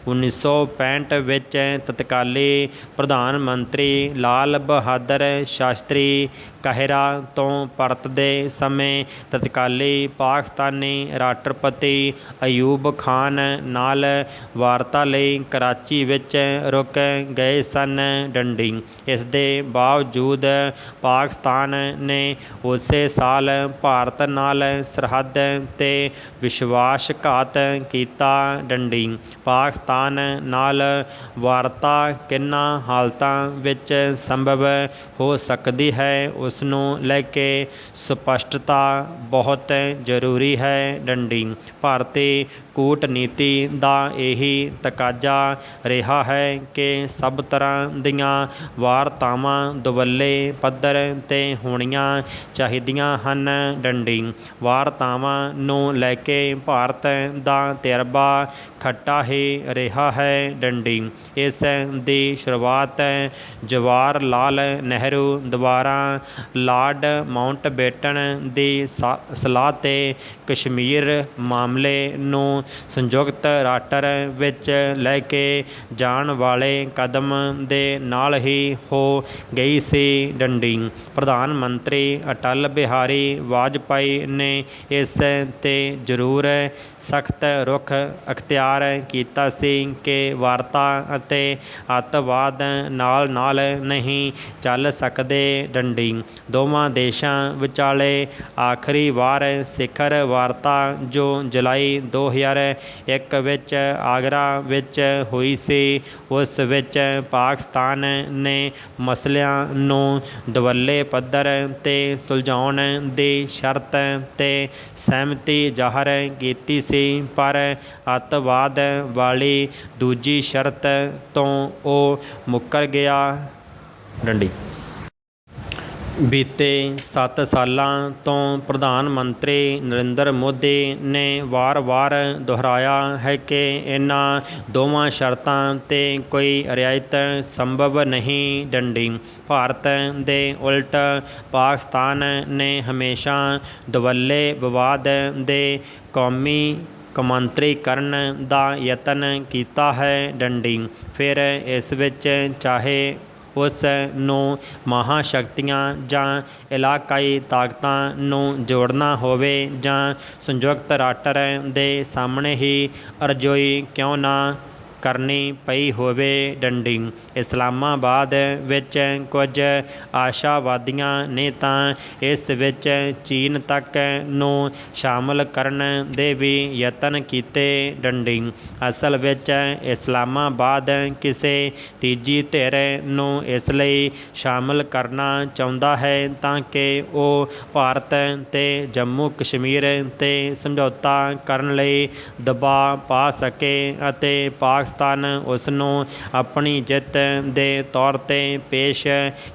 1965 ਵਿੱਚ ਤਤਕਾਲੀ ਪ੍ਰਧਾਨ ਮੰਤਰੀ ਲਾਲ ਬਹਾਦਰ ਸ਼ਾਸਤਰੀ ਕਾਹਿਰਾ ਤੋਂ ਪਰਤਦੇ ਸਮੇਂ ਤਤਕਾਲੀ ਪਾਕਿਸਤਾਨੀ ਰਾਸ਼ਟਰਪਤੀ ਅਯੂਬ ਖਾਨ ਨਾਲ ਵਾਰਤਾ ਲਈ ਕਰਾਚੀ ਵਿੱਚ ਰੁਕ ਗਏ ਸਨ ਡੰਡੀ। ਇਸ ਦੇ ਬਾਵਜੂਦ ਪਾਕਿਸਤਾਨ ਨੇ ਉਸੇ ਸਾਲ ਭਾਰਤ ਨਾਲ ਸਰਹੱਦ 'ਤੇ ਵਿਸ਼ਵਾਸਘਾਤ ਕੀਤਾ ਡੰਡੀ। ਪਾਕਿਸਤਾਨ ਨਾਲ ਵਾਰਤਾ ਕਿਹਨਾਂ ਹਾਲਤਾਂ ਵਿੱਚ ਸੰਭਵ ਹੋ ਸਕਦੀ ਹੈ ਉਸ ਨੂੰ ਲੈ ਕੇ ਸਪਸ਼ਟਤਾ ਬਹੁਤ ਜ਼ਰੂਰੀ ਹੈ ਡੰਡੀ। ਭਾਰਤੀ ਕੂਟਨੀਤੀ ਦਾ ਇਹੀ ਤਕਾਜ਼ਾ ਰਿਹਾ ਹੈ ਕਿ ਸਭ ਤਰ੍ਹਾਂ ਦੀਆਂ ਵਾਰਤਾਵਾਂ ਦੁਵੱਲੇ ਪੱਧਰ 'ਤੇ ਹੋਣੀਆਂ ਚਾਹੀਦੀਆਂ ਹਨ ਡੰਡੀ। ਵਾਰਤਾਵਾਂ ਨੂੰ ਲੈ ਕੇ ਭਾਰਤ ਦਾ ਤਜਰਬਾ ਖੱਟਾ ਹੀ ਰਿਹਾ ਹੈ ਡੰਡੀ। ਇਸ ਦੀ ਸ਼ੁਰੂਆਤ ਜਵਾਹਰ ਲਾਲ ਨਹਿਰੂ ਦੁਆਰਾ ਲਾਰਡ ਮਾਊਂਟਬੈਟਨ ਦੀ ਸਲਾਹ 'ਤੇ ਕਸ਼ਮੀਰ ਮਾਮਲੇ ਨੂੰ ਸੰਯੁਕਤ ਰਾਸ਼ਟਰ ਵਿੱਚ ਲੈ ਕੇ ਜਾਣ ਵਾਲੇ ਕਦਮ ਦੇ ਨਾਲ ਹੀ ਹੋ ਗਈ ਸੀ ਡੰਡੀ। ਪ੍ਰਧਾਨ ਮੰਤਰੀ ਅਟਲ ਬਿਹਾਰੀ ਵਾਜਪਾਈ ਨੇ ਇਸ 'ਤੇ ਜ਼ਰੂਰ ਸਖਤ ਰੁਖ ਅਖਤਿਆਰ ਕੀਤਾ ਸੀ ਕਿ ਵਾਰਤਾ ਅਤੇ ਅੱਤਵਾਦ ਨਾਲ ਨਾਲ ਨਹੀਂ ਚੱਲ ਸਕਦੇ ਡੰਡੀ। ਦੋਵਾਂ ਦੇਸ਼ਾਂ ਵਿਚਾਲੇ ਆਖਰੀ ਵਾਰ ਸਿਖਰ ਵਾਰਤਾ ਜੋ ਜੁਲਾਈ 2001 ਵਿੱਚ ਆਗਰਾ ਵਿੱਚ ਹੋਈ ਸੀ ਉਸ ਵਿੱਚ ਪਾਕਿਸਤਾਨ ਨੇ ਮਸਲਿਆਂ ਨੂੰ ਦੁਵੱਲੇ ਪੱਧਰ 'ਤੇ ਸੁਲਝਾਉਣ ਦੀ ਸ਼ਰਤ 'ਤੇ ਸਹਿਮਤੀ ਜ਼ਾਹਰ ਕੀਤੀ ਸੀ ਪਰ ਅੱਤਵਾਦ ਵਾਲੀ ਦੂਜੀ ਸ਼ਰਤ ਤੋਂ ਉਹ ਮੁੱਕਰ ਗਿਆ ਡੰਡੀ। ਬੀਤੇ 7 ਸਾਲਾਂ ਤੋਂ ਪ੍ਰਧਾਨ ਮੰਤਰੀ ਨਰਿੰਦਰ ਮੋਦੀ ਨੇ ਵਾਰ-ਵਾਰ ਦੁਹਰਾਇਆ ਹੈ ਕਿ ਇਹਨਾਂ ਦੋਵਾਂ ਸ਼ਰਤਾਂ 'ਤੇ ਕੋਈ ਰਿਆਇਤ ਸੰਭਵ ਨਹੀਂ ਡੰਡੀ। ਭਾਰਤ ਦੇ ਉਲਟ ਪਾਕਿਸਤਾਨ ਨੇ ਹਮੇਸ਼ਾ ਦੁਵੱਲੇ ਵਿਵਾਦ ਦੇ ਕੌਮੀ ਕੌਮਾਂਤਰੀਕਰਨ ਦਾ ਯਤਨ ਕੀਤਾ ਹੈ ਡੰਡੀ। ਫਿਰ ਇਸ ਵਿੱਚ ਚਾਹੇ ਉਸ ਨੂੰ ਮਹਾਂਸ਼ਕਤੀਆਂ ਜਾਂ ਇਲਾਕਾਈ ਤਾਕਤਾਂ ਨੂੰ ਜੋੜਨਾ ਹੋਵੇ ਜਾਂ ਸੰਯੁਕਤ ਰਾਸ਼ਟਰ ਦੇ ਸਾਹਮਣੇ ਹੀ ਅਰਜ਼ੋਈ ਕਿਉਂ ਨਾ ਕਰਨੀ ਪਈ ਹੋਵੇ ਡੰਡੀ। ਇਸਲਾਮਾਬਾਦ ਵਿੱਚ ਕੁਝ ਆਸ਼ਾਵਾਦੀਆਂ ਨੇ ਤਾਂ ਇਸ ਵਿੱਚ ਚੀਨ ਤੱਕ ਨੂੰ ਸ਼ਾਮਲ ਕਰਨ ਦੇ ਵੀ ਯਤਨ ਕੀਤੇ ਡੰਡੀ। ਅਸਲ ਵਿੱਚ ਇਸਲਾਮਾਬਾਦ ਕਿਸੇ ਤੀਜੀ ਧਿਰ ਨੂੰ ਇਸ ਲਈ ਸ਼ਾਮਲ ਕਰਨਾ ਚਾਹੁੰਦਾ ਹੈ ਤਾਂ ਕਿ ਉਹ ਭਾਰਤ ਤੇ ਜੰਮੂ ਕਸ਼ਮੀਰ 'ਤੇ ਸਮਝੌਤਾ ਕਰਨ ਲਈ ਦਬਾਅ ਪਾ ਸਕੇ ਅਤੇ ਪਾਕਿਸਤਾਨ ਉਸ ਨੂੰ ਆਪਣੀ ਜਿੱਤ ਦੇ ਤੌਰ 'ਤੇ ਪੇਸ਼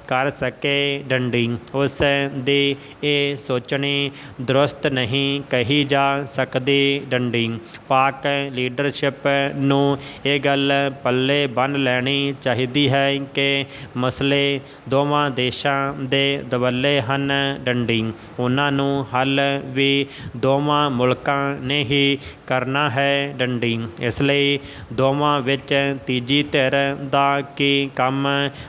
ਕਰ ਸਕੇ ਡੰਡੀ। ਉਸ ਦੀ ਇਹ ਸੋਚਣੀ ਦਰੁਸਤ ਨਹੀਂ ਕਹੀ ਜਾ ਸਕਦੀ ਡੰਡੀ। ਪਾਕ ਲੀਡਰਸ਼ਿਪ ਨੂੰ ਇਹ ਗੱਲ ਪੱਲੇ ਬੰਨ੍ਹ ਲੈਣੀ ਚਾਹੀਦੀ ਹੈ ਕਿ ਮਸਲੇ ਦੋਵਾਂ ਦੇਸ਼ਾਂ ਦੇ ਦੁਵੱਲੇ ਹਨ ਡੰਡੀ। ਉਹਨਾਂ ਨੂੰ ਹੱਲ ਵੀ ਦੋਵਾਂ ਮੁਲਕਾਂ ਨੇ ਹੀ ਕਰਨਾ ਹੈ ਡੰਡੀ। ਇਸ ਲਈ ਦੋਵਾਂ ਵਿੱਚ ਤੀਜੀ ਧਿਰ ਦਾ ਕੀ ਕੰਮ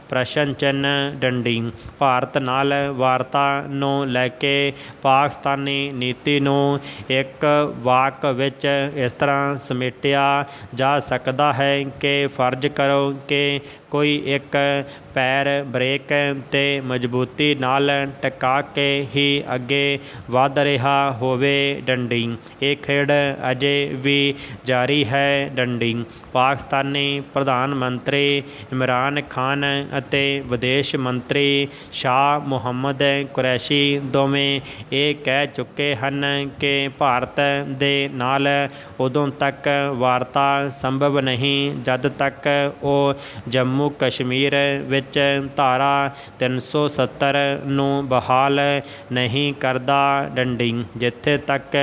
ਪ੍ਰਸ਼ਨ ਚਿੰਨ੍ਹ ਡੰਡੀ। ਭਾਰਤ ਨਾਲ ਵਾਰਤਾ ਨੂੰ ਲੈ ਕੇ ਪਾਕਿਸਤਾਨੀ ਨੀਤੀ ਨੂੰ ਇੱਕ ਵਾਕ ਵਿੱਚ ਇਸ ਤਰ੍ਹਾਂ ਸਮੇਟਿਆ ਜਾ ਸਕਦਾ ਹੈ ਕਿ ਫਰਜ਼ ਕਰੋ ਕਿ ਕੋਈ ਇੱਕ ਪੈਰ ਬ੍ਰੇਕ 'ਤੇ ਮਜ਼ਬੂਤੀ ਨਾਲ ਟਿਕਾ ਕੇ ਹੀ ਅੱਗੇ ਵਧ ਰਿਹਾ ਹੋਵੇ ਡੰਡੀ। ਇਹ ਖੇਡ ਅਜੇ ਵੀ ਜਾਰੀ ਹੈ ਡੰਡੀ। ਪਾਕਿਸਤਾਨੀ ਪ੍ਰਧਾਨ ਮੰਤਰੀ ਇਮਰਾਨ ਖਾਨ ਅਤੇ ਵਿਦੇਸ਼ ਮੰਤਰੀ ਸ਼ਾਹ ਮੁਹੰਮਦ ਕੁਰੈਸ਼ੀ ਦੋਵੇਂ ਇਹ ਕਹਿ ਚੁੱਕੇ ਹਨ ਕਿ ਭਾਰਤ ਦੇ ਨਾਲ ਉਦੋਂ ਤੱਕ ਵਾਰਤਾ ਸੰਭਵ ਨਹੀਂ ਜਦ ਤੱਕ ਉਹ ਜੰਮੂ ਜੰਮੂ ਕਸ਼ਮੀਰ ਵਿੱਚ ਧਾਰਾ 370 ਨੂੰ ਬਹਾਲ ਨਹੀਂ ਕਰਦਾ। ਡੰਡੀ। ਜਿੱਥੇ ਤੱਕ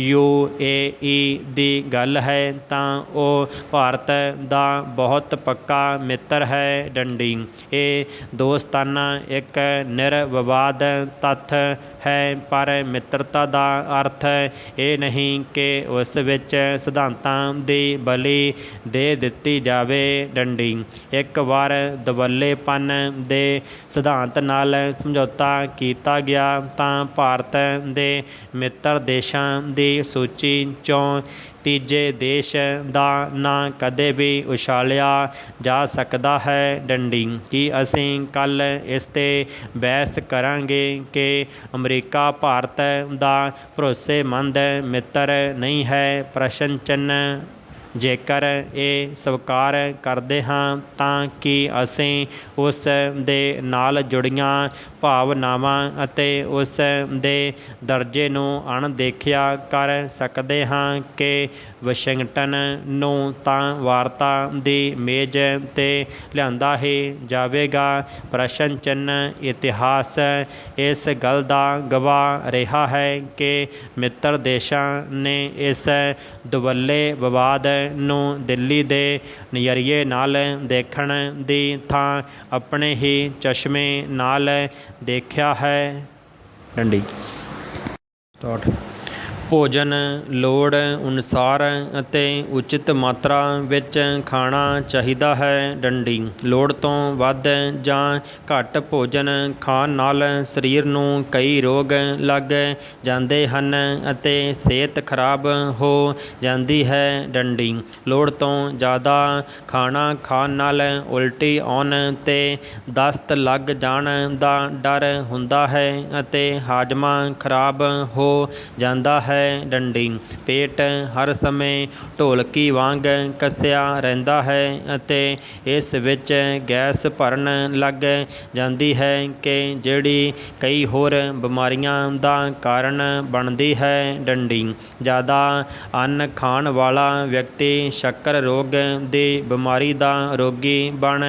UAE ਦੀ ਗੱਲ ਹੈ ਤਾਂ ਉਹ ਭਾਰਤ ਦਾ ਬਹੁਤ ਪੱਕਾ ਮਿੱਤਰ ਹੈ। ਡੰਡੀ। ਇਹ ਦੋਸਤਾਨਾ ਇੱਕ ਨਿਰਵਿਵਾਦ ਤੱਥ ਹੈ, ਪਰ ਮਿੱਤਰਤਾ ਦਾ ਅਰਥ ਇਹ ਨਹੀਂ ਕਿ ਉਸ ਵਿੱਚ ਸਿਧਾਂਤਾਂ ਦੀ ਬਲੀ ਦੇ ਦਿੱਤੀ ਜਾਵੇ। ਡੰਡੀ। ਇੱਕ ਵਾਰ ਦੁਵੱਲੇਪਨ ਦੇ ਸਿਧਾਂਤ ਨਾਲ ਸਮਝੌਤਾ ਕੀਤਾ ਗਿਆ ਤਾਂ ਭਾਰਤ ਦੇ ਮਿੱਤਰ ਦੇਸ਼ਾਂ ਦੀ ਸੂਚੀ 'ਚੋਂ ਤੀਜੇ ਦੇਸ਼ ਦਾ ਨਾਂ ਕਦੇ ਵੀ ਉਛਾਲਿਆ ਜਾ ਸਕਦਾ ਹੈ। ਡੰਡੀ। ਕੀ ਅਸੀਂ ਕੱਲ੍ਹ ਇਸ 'ਤੇ ਬਹਿਸ ਕਰਾਂਗੇ ਕਿ ਅਮਰੀਕਾ ਭਾਰਤ ਦਾ ਭਰੋਸੇਮੰਦ ਮਿੱਤਰ ਨਹੀਂ ਹੈ? ਪ੍ਰਸ਼ਨ ਚਿੰਨ੍ਹ। ਜੇਕਰ ਇਹ ਸਵੀਕਾਰ ਕਰਦੇ ਹਾਂ ਤਾਂ ਕੀ ਅਸੀਂ ਉਸ ਦੇ ਨਾਲ ਜੁੜੀਆਂ ਭਾਵਨਾਵਾਂ ਅਤੇ ਉਸ ਦੇ ਦਰਜੇ ਨੂੰ ਅਣਦੇਖਿਆ ਕਰ ਸਕਦੇ ਹਾਂ ਕਿ ਵਾਸ਼ਿੰਗਟਨ ਨੂੰ ਤਾਂ ਵਾਰਤਾ ਦੀ ਮੇਜ਼ 'ਤੇ ਲਿਆਂਦਾ ਹੀ ਜਾਵੇਗਾ? ਪ੍ਰਸ਼ਨ ਚਿੰਨ੍ਹ। ਇਤਿਹਾਸ ਇਸ ਗੱਲ ਦਾ ਗਵਾਹ ਰਿਹਾ ਹੈ ਕਿ ਮਿੱਤਰ ਦੇਸ਼ਾਂ ਨੇ ਇਸ ਦੁਵੱਲੇ ਵਿਵਾਦ ਨੂੰ ਦਿੱਲੀ ਦੇ ਨਜ਼ਰੀਏ ਨਾਲ ਦੇਖਣ ਦੀ ਥਾਂ ਆਪਣੇ ਹੀ ਚਸ਼ਮੇ ਨਾਲ ਦੇਖਿਆ ਹੈ। ਡੰਡੀ। ਭੋਜਨ ਲੋੜ ਅਨੁਸਾਰ ਅਤੇ ਉਚਿਤ ਮਾਤਰਾ ਵਿੱਚ ਖਾਣਾ ਚਾਹੀਦਾ ਹੈ। ਡੰਡੀ। ਲੋੜ ਤੋਂ ਵੱਧ ਜਾਂ ਘੱਟ ਭੋਜਨ ਖਾਣ ਨਾਲ ਸਰੀਰ ਨੂੰ ਕਈ ਰੋਗ ਲੱਗ ਜਾਂਦੇ ਹਨ ਅਤੇ ਸਿਹਤ ਖਰਾਬ ਹੋ ਜਾਂਦੀ ਹੈ। ਡੰਡੀ। ਲੋੜ ਤੋਂ ਜ਼ਿਆਦਾ ਖਾਣਾ ਖਾਣ ਨਾਲ ਉਲਟੀ ਆਉਣ ਅਤੇ ਦਸਤ ਲੱਗ ਜਾਣ ਦਾ ਡਰ ਹੁੰਦਾ ਹੈ ਅਤੇ ਹਾਜ਼ਮਾ ਖਰਾਬ ਹੋ ਜਾਂਦਾ ਹੈ। ਡੰਡੀ। ਪੇਟ ਹਰ ਸਮੇਂ ਢੋਲਕੀ ਵਾਂਗ ਕੱਸਿਆ ਰਹਿੰਦਾ ਹੈ ਅਤੇ ਇਸ ਵਿੱਚ ਗੈਸ ਭਰਨ ਲੱਗ ਜਾਂਦੀ ਹੈ ਕਿ ਜਿਹੜੀ ਕਈ ਹੋਰ ਬਿਮਾਰੀਆਂ ਦਾ ਕਾਰਨ ਬਣਦੀ ਹੈ। ਡੰਡੀ। ਜ਼ਿਆਦਾ ਅੰਨ ਖਾਣ ਵਾਲਾ ਵਿਅਕਤੀ ਸ਼ੱਕਰ ਰੋਗ ਦੀ ਬਿਮਾਰੀ ਦਾ ਰੋਗੀ ਬਣ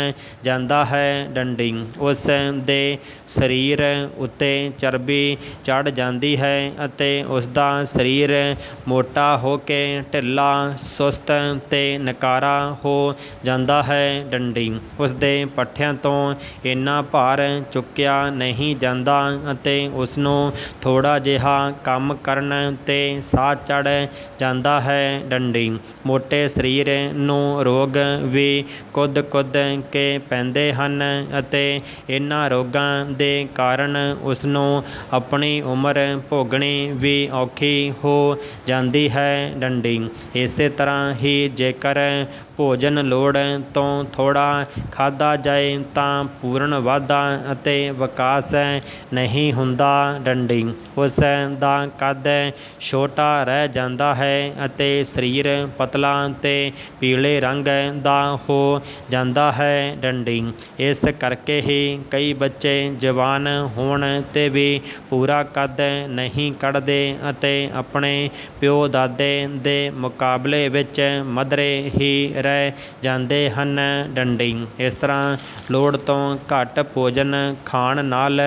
ਜਾਂਦਾ ਹੈ। ਡੰਡੀ। ਉਸ ਦੇ ਸਰੀਰ ਉੱਤੇ ਚਰਬੀ ਚੜ੍ਹ ਜਾਂਦੀ ਹੈ ਅਤੇ ਉਸ ਦਾ ਸਰੀਰ ਮੋਟਾ ਹੋ ਕੇ ਢਿੱਲਾ, ਸੁਸਤ ਤੇ ਨਕਾਰਾ ਹੋ ਜਾਂਦਾ ਹੈ। ਡੰਡੀ। ਉਸ ਦੇ ਪੱਠਿਆਂ ਤੋਂ ਇੰਨਾ ਭਾਰ ਚੁੱਕਿਆ ਨਹੀਂ ਜਾਂਦਾ ਅਤੇ ਉਸ ਨੂੰ ਥੋੜ੍ਹਾ ਜਿਹਾ ਕੰਮ ਕਰਨ 'ਤੇ ਸਾਹ ਚੜ੍ਹ ਜਾਂਦਾ ਹੈ। ਡੰਡੀ। ਮੋਟੇ ਸਰੀਰ ਨੂੰ ਰੋਗ ਵੀ ਕੁੱਦ ਕੇ ਪੈਂਦੇ ਹਨ ਅਤੇ ਇਹਨਾਂ ਰੋਗਾਂ ਦੇ ਕਾਰਨ ਉਸ ਨੂੰ ਆਪਣੀ ਉਮਰ ਭੋਗਣੀ ਵੀ ਔਖੀ ਹੋ ਜਾਂਦੀ ਹੈ। ਡੰਡੀ। ਇਸੇ ਤਰ੍ਹਾਂ ਹੀ ਜੇਕਰ ਭੋਜਨ ਲੋੜ ਤੋਂ ਥੋੜ੍ਹਾ ਖਾਧਾ ਜਾਏ ਤਾਂ ਪੂਰਨ ਵਾਧਾ ਅਤੇ ਵਿਕਾਸ ਨਹੀਂ ਹੁੰਦਾ। ਡੰਡੀ। ਉਸ ਦਾ ਕੱਦ ਛੋਟਾ ਰਹਿ ਜਾਂਦਾ ਹੈ ਅਤੇ ਸਰੀਰ ਪਤਲਾ ਅਤੇ ਪੀਲੇ ਰੰਗ ਦਾ ਹੋ ਜਾਂਦਾ ਹੈ। ਡੰਡੀ। ਇਸ ਕਰਕੇ ਹੀ ਕਈ ਬੱਚੇ ਜਵਾਨ ਹੋਣ 'ਤੇ ਵੀ ਪੂਰਾ ਕੱਦ ਨਹੀਂ ਕੱਢਦੇ ਅਤੇ ਆਪਣੇ ਪਿਓ ਦਾਦੇ ਦੇ ਮੁਕਾਬਲੇ ਵਿੱਚ ਮਧਰੇ ਹੀ ਰਹਿ ਜਾਂਦੇ ਹਨ। ਡੰਡੀ। ਇਸ ਤਰ੍ਹਾਂ ਲੋੜ ਤੋਂ ਘੱਟ ਭੋਜਨ ਖਾਣ ਨਾਲ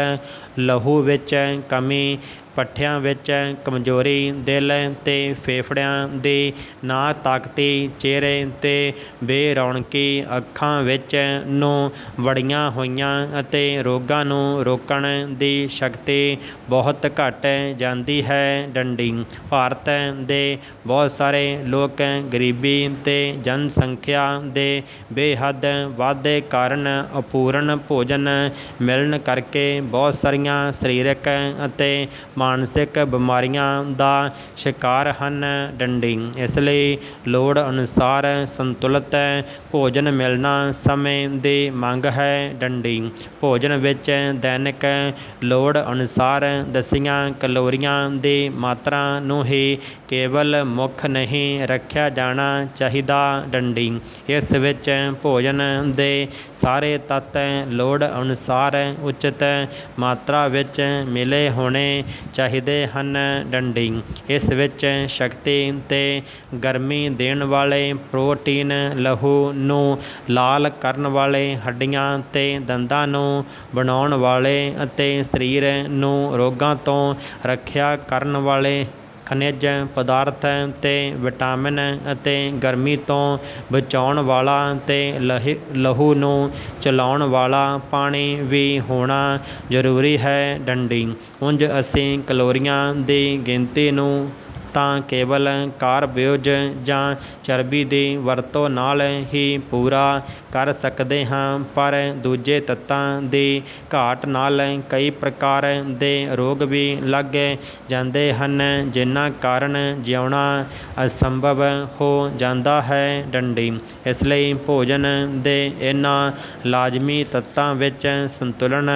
ਲਹੂ ਵਿੱਚ ਕਮੀ, ਪੱਠਿਆਂ ਵਿੱਚ ਕਮਜ਼ੋਰੀ, ਦਿਲ ਤੇ ਫੇਫੜਿਆਂ ਦੀ ਨਾਤਾਕਤੀ, ਚਿਹਰੇ 'ਤੇ ਬੇਰੌਣਕੀ, ਅੱਖਾਂ ਵਿੱਚ ਨੂੰ ਵੜੀਆਂ ਹੋਈਆਂ ਅਤੇ ਰੋਗਾਂ ਨੂੰ ਰੋਕਣ ਦੀ ਸ਼ਕਤੀ ਬਹੁਤ ਘੱਟ ਜਾਂਦੀ ਹੈ। ਡੰਡੀ। ਭਾਰਤ ਦੇ ਬਹੁਤ ਸਾਰੇ ਲੋਕ ਗਰੀਬੀ ਤੇ ਜਨਸੰਖਿਆ ਦੇ ਬੇਹੱਦ ਵਾਧੇ ਕਾਰਨ ਅਪੂਰਨ ਭੋਜਨ ਮਿਲਣ ਕਰਕੇ ਬਹੁਤ ਸਾਰੀਆਂ ਸਰੀਰਕ ਅਤੇ ਮਾਨਸਿਕ ਬਿਮਾਰੀਆਂ ਦਾ ਸ਼ਿਕਾਰ ਹਨ। ਡੰਡੀ। ਇਸ ਲਈ ਲੋੜ ਅਨੁਸਾਰ ਸੰਤੁਲਿਤ ਭੋਜਨ ਮਿਲਣਾ ਸਮੇਂ ਦੀ ਮੰਗ ਹੈ। ਡੰਡੀ। ਭੋਜਨ ਵਿੱਚ ਦੈਨਿਕ ਲੋੜ ਅਨੁਸਾਰ ਦੱਸੀਆਂ ਕੈਲੋਰੀਆਂ ਦੀ ਮਾਤਰਾ ਨੂੰ ਹੀ ਕੇਵਲ ਮੁੱਖ ਨਹੀਂ ਰੱਖਿਆ ਜਾਣਾ ਚਾਹੀਦਾ। ਡੰਡੀ। ਇਸ ਵਿੱਚ ਭੋਜਨ ਦੇ ਸਾਰੇ ਤੱਤ ਲੋੜ ਅਨੁਸਾਰ ਉਚਿਤ ਮਾਤਰਾ ਵਿੱਚ ਮਿਲੇ ਹੋਣੇ ਚਾਹੀਦੇ ਹਨ ਡੰਡੀ। ਇਸ ਵਿੱਚ ਸ਼ਕਤੀ ਤੇ ਗਰਮੀ ਦੇਣ ਵਾਲੇ ਪ੍ਰੋਟੀਨ, ਲਹੂ ਨੂੰ ਲਾਲ ਕਰਨ ਵਾਲੇ, ਹੱਡੀਆਂ ਤੇ ਦੰਦਾਂ ਨੂੰ ਬਣਾਉਣ ਵਾਲੇ ਅਤੇ ਸਰੀਰ ਨੂੰ ਰੋਗਾਂ ਤੋਂ ਰੱਖਿਆ ਕਰਨ ਵਾਲੇ ਖਣਿਜ ਪਦਾਰਥ ਤੇ ਵਿਟਾਮਿਨ ਅਤੇ ਗਰਮੀ ਤੋਂ ਬਚਾਉਣ ਵਾਲਾ ਤੇ ਲਹੂ ਨੂੰ ਚਲਾਉਣ ਵਾਲਾ ਪਾਣੀ ਵੀ ਹੋਣਾ ਜ਼ਰੂਰੀ ਹੈ ਡੰਡੀ। ਉਂਝ ਅਸੀਂ ਕੈਲੋਰੀਆਂ ਦੀ ਗਿਣਤੀ ਨੂੰ ਤਾਂ ਕੇਵਲ ਕਾਰਬੋਜ਼ ਜਾਂ ਚਰਬੀ ਦੀ ਵਰਤੋਂ ਨਾਲ ਹੀ ਪੂਰਾ ਕਰ ਸਕਦੇ ਹਾਂ, ਪਰ ਦੂਜੇ ਤੱਤਾਂ ਦੀ ਘਾਟ ਨਾਲ ਕਈ ਪ੍ਰਕਾਰ ਦੇ ਰੋਗ ਵੀ ਲੱਗ ਜਾਂਦੇ ਹਨ, ਜਿਨ੍ਹਾਂ ਕਾਰਨ ਜਿਉਣਾ ਅਸੰਭਵ ਹੋ ਜਾਂਦਾ ਹੈ ਡੰਡੀ। ਇਸ ਲਈ ਭੋਜਨ ਦੇ ਇਹਨਾਂ ਲਾਜ਼ਮੀ ਤੱਤਾਂ ਵਿੱਚ ਸੰਤੁਲਨ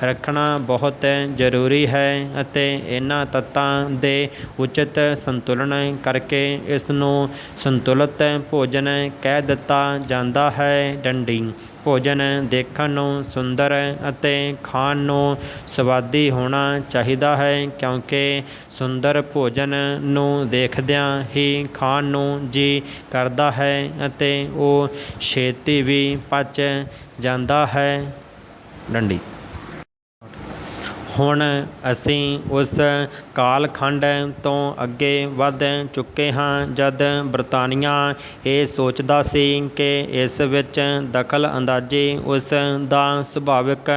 ਰੱਖਣਾ ਬਹੁਤ ਜ਼ਰੂਰੀ ਹੈ ਅਤੇ ਇਹਨਾਂ ਤੱਤਾਂ ਦੇ ਉਚਿਤ ਸੰਤੁਲਨ ਕਰਕੇ ਇਸ ਨੂੰ ਸੰਤੁਲਿਤ ਭੋਜਨ ਕਹਿ ਦਿੱਤਾ ਜਾਂਦਾ ਹੈ ਡੰਡੀ। ਭੋਜਨ ਦੇਖਣ ਨੂੰ ਸੁੰਦਰ ਅਤੇ ਖਾਣ ਨੂੰ ਸਵਾਦੀ ਹੋਣਾ ਚਾਹੀਦਾ ਹੈ, ਕਿਉਂਕਿ ਸੁੰਦਰ ਭੋਜਨ ਨੂੰ ਦੇਖਦਿਆਂ ਹੀ ਖਾਣ ਨੂੰ ਜੀ ਕਰਦਾ ਹੈ ਅਤੇ ਉਹ ਛੇਤੀ ਵੀ ਪਚ ਜਾਂਦਾ ਹੈ ਡੰਡੀ। ਹੁਣ ਅਸੀਂ ਉਸ ਕਾਲਖੰਡ ਤੋਂ ਅੱਗੇ ਵੱਧ ਚੁੱਕੇ ਹਾਂ ਜਦ ਬਰਤਾਨੀਆ ਇਹ ਸੋਚਦਾ ਸੀ ਕਿ ਇਸ ਵਿੱਚ ਦਖਲ ਅੰਦਾਜ਼ੀ ਉਸ ਦਾ ਸੁਭਾਵਿਕ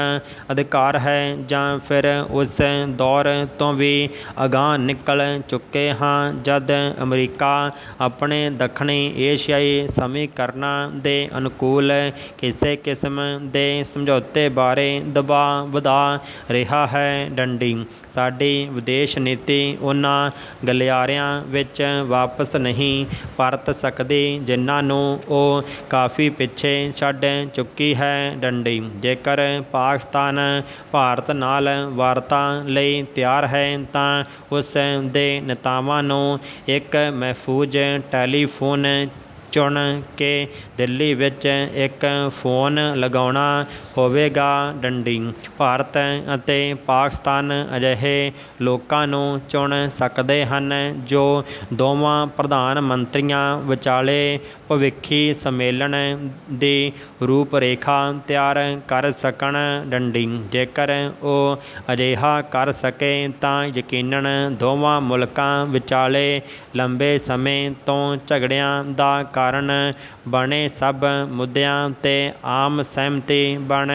ਅਧਿਕਾਰ ਹੈ, ਜਾਂ ਫਿਰ ਉਸ ਦੌਰ ਤੋਂ ਵੀ ਅਗਾਂਹ ਨਿਕਲ ਚੁੱਕੇ ਹਾਂ ਜਦ ਅਮਰੀਕਾ ਆਪਣੇ ਦੱਖਣੀ ਏਸ਼ੀਆਈ ਸਮੀਕਰਨਾਂ ਦੇ ਅਨੁਕੂਲ ਕਿਸੇ ਕਿਸਮ ਦੇ ਸਮਝੌਤੇ ਬਾਰੇ ਦਬਾਅ ਵਧਾ ਰਿਹਾ ਹੈ ਡੰਡੀ। ਸਾਡੀ ਵਿਦੇਸ਼ ਨੀਤੀ ਉਹਨਾਂ ਗਲਿਆਰਿਆਂ ਵਿੱਚ ਵਾਪਸ ਨਹੀਂ ਪਰਤ ਸਕਦੀ ਜਿਨ੍ਹਾਂ ਨੂੰ ਉਹ ਕਾਫੀ ਪਿੱਛੇ ਛੱਡ ਚੁੱਕੀ ਹੈ ਡੰਡੀ। ਜੇਕਰ ਪਾਕਿਸਤਾਨ ਭਾਰਤ ਨਾਲ ਵਾਰਤਾ ਲਈ ਤਿਆਰ ਹੈ ਤਾਂ ਉਸ ਦੇ ਨੇਤਾਵਾਂ ਨੂੰ ਇੱਕ ਮਹਿਫੂਜ਼ ਟੈਲੀਫੋਨ ਚੁਣ ਕੇ ਦਿੱਲੀ ਵਿੱਚ ਇੱਕ ਫੋਨ ਲਗਾਉਣਾ ਹੋਵੇਗਾ ਡੰਡੀ। ਭਾਰਤ ਅਤੇ ਪਾਕਿਸਤਾਨ ਅਜਿਹੇ ਲੋਕਾਂ ਨੂੰ ਚੁਣ ਸਕਦੇ ਹਨ ਜੋ ਦੋਵਾਂ ਪ੍ਰਧਾਨ ਮੰਤਰੀਆਂ ਵਿਚਾਲੇ ਭਵਿੱਖੀ ਸੰਮੇਲਨ ਦੀ ਰੂਪਰੇਖਾ ਤਿਆਰ ਕਰ ਸਕਣ ਡੰਡੀ। ਜੇਕਰ ਉਹ ਅਜਿਹਾ ਕਰ ਸਕੇ ਤਾਂ ਯਕੀਨਨ ਦੋਵਾਂ ਮੁਲਕਾਂ ਵਿਚਾਲੇ ਲੰਬੇ ਸਮੇਂ ਤੋਂ ਝਗੜਿਆਂ ਦਾ ਕਾਰਨ ਬਣੇ ਸਭ ਮੁੱਦਿਆਂ 'ਤੇ ਆਮ ਸਹਿਮਤੀ ਬਣ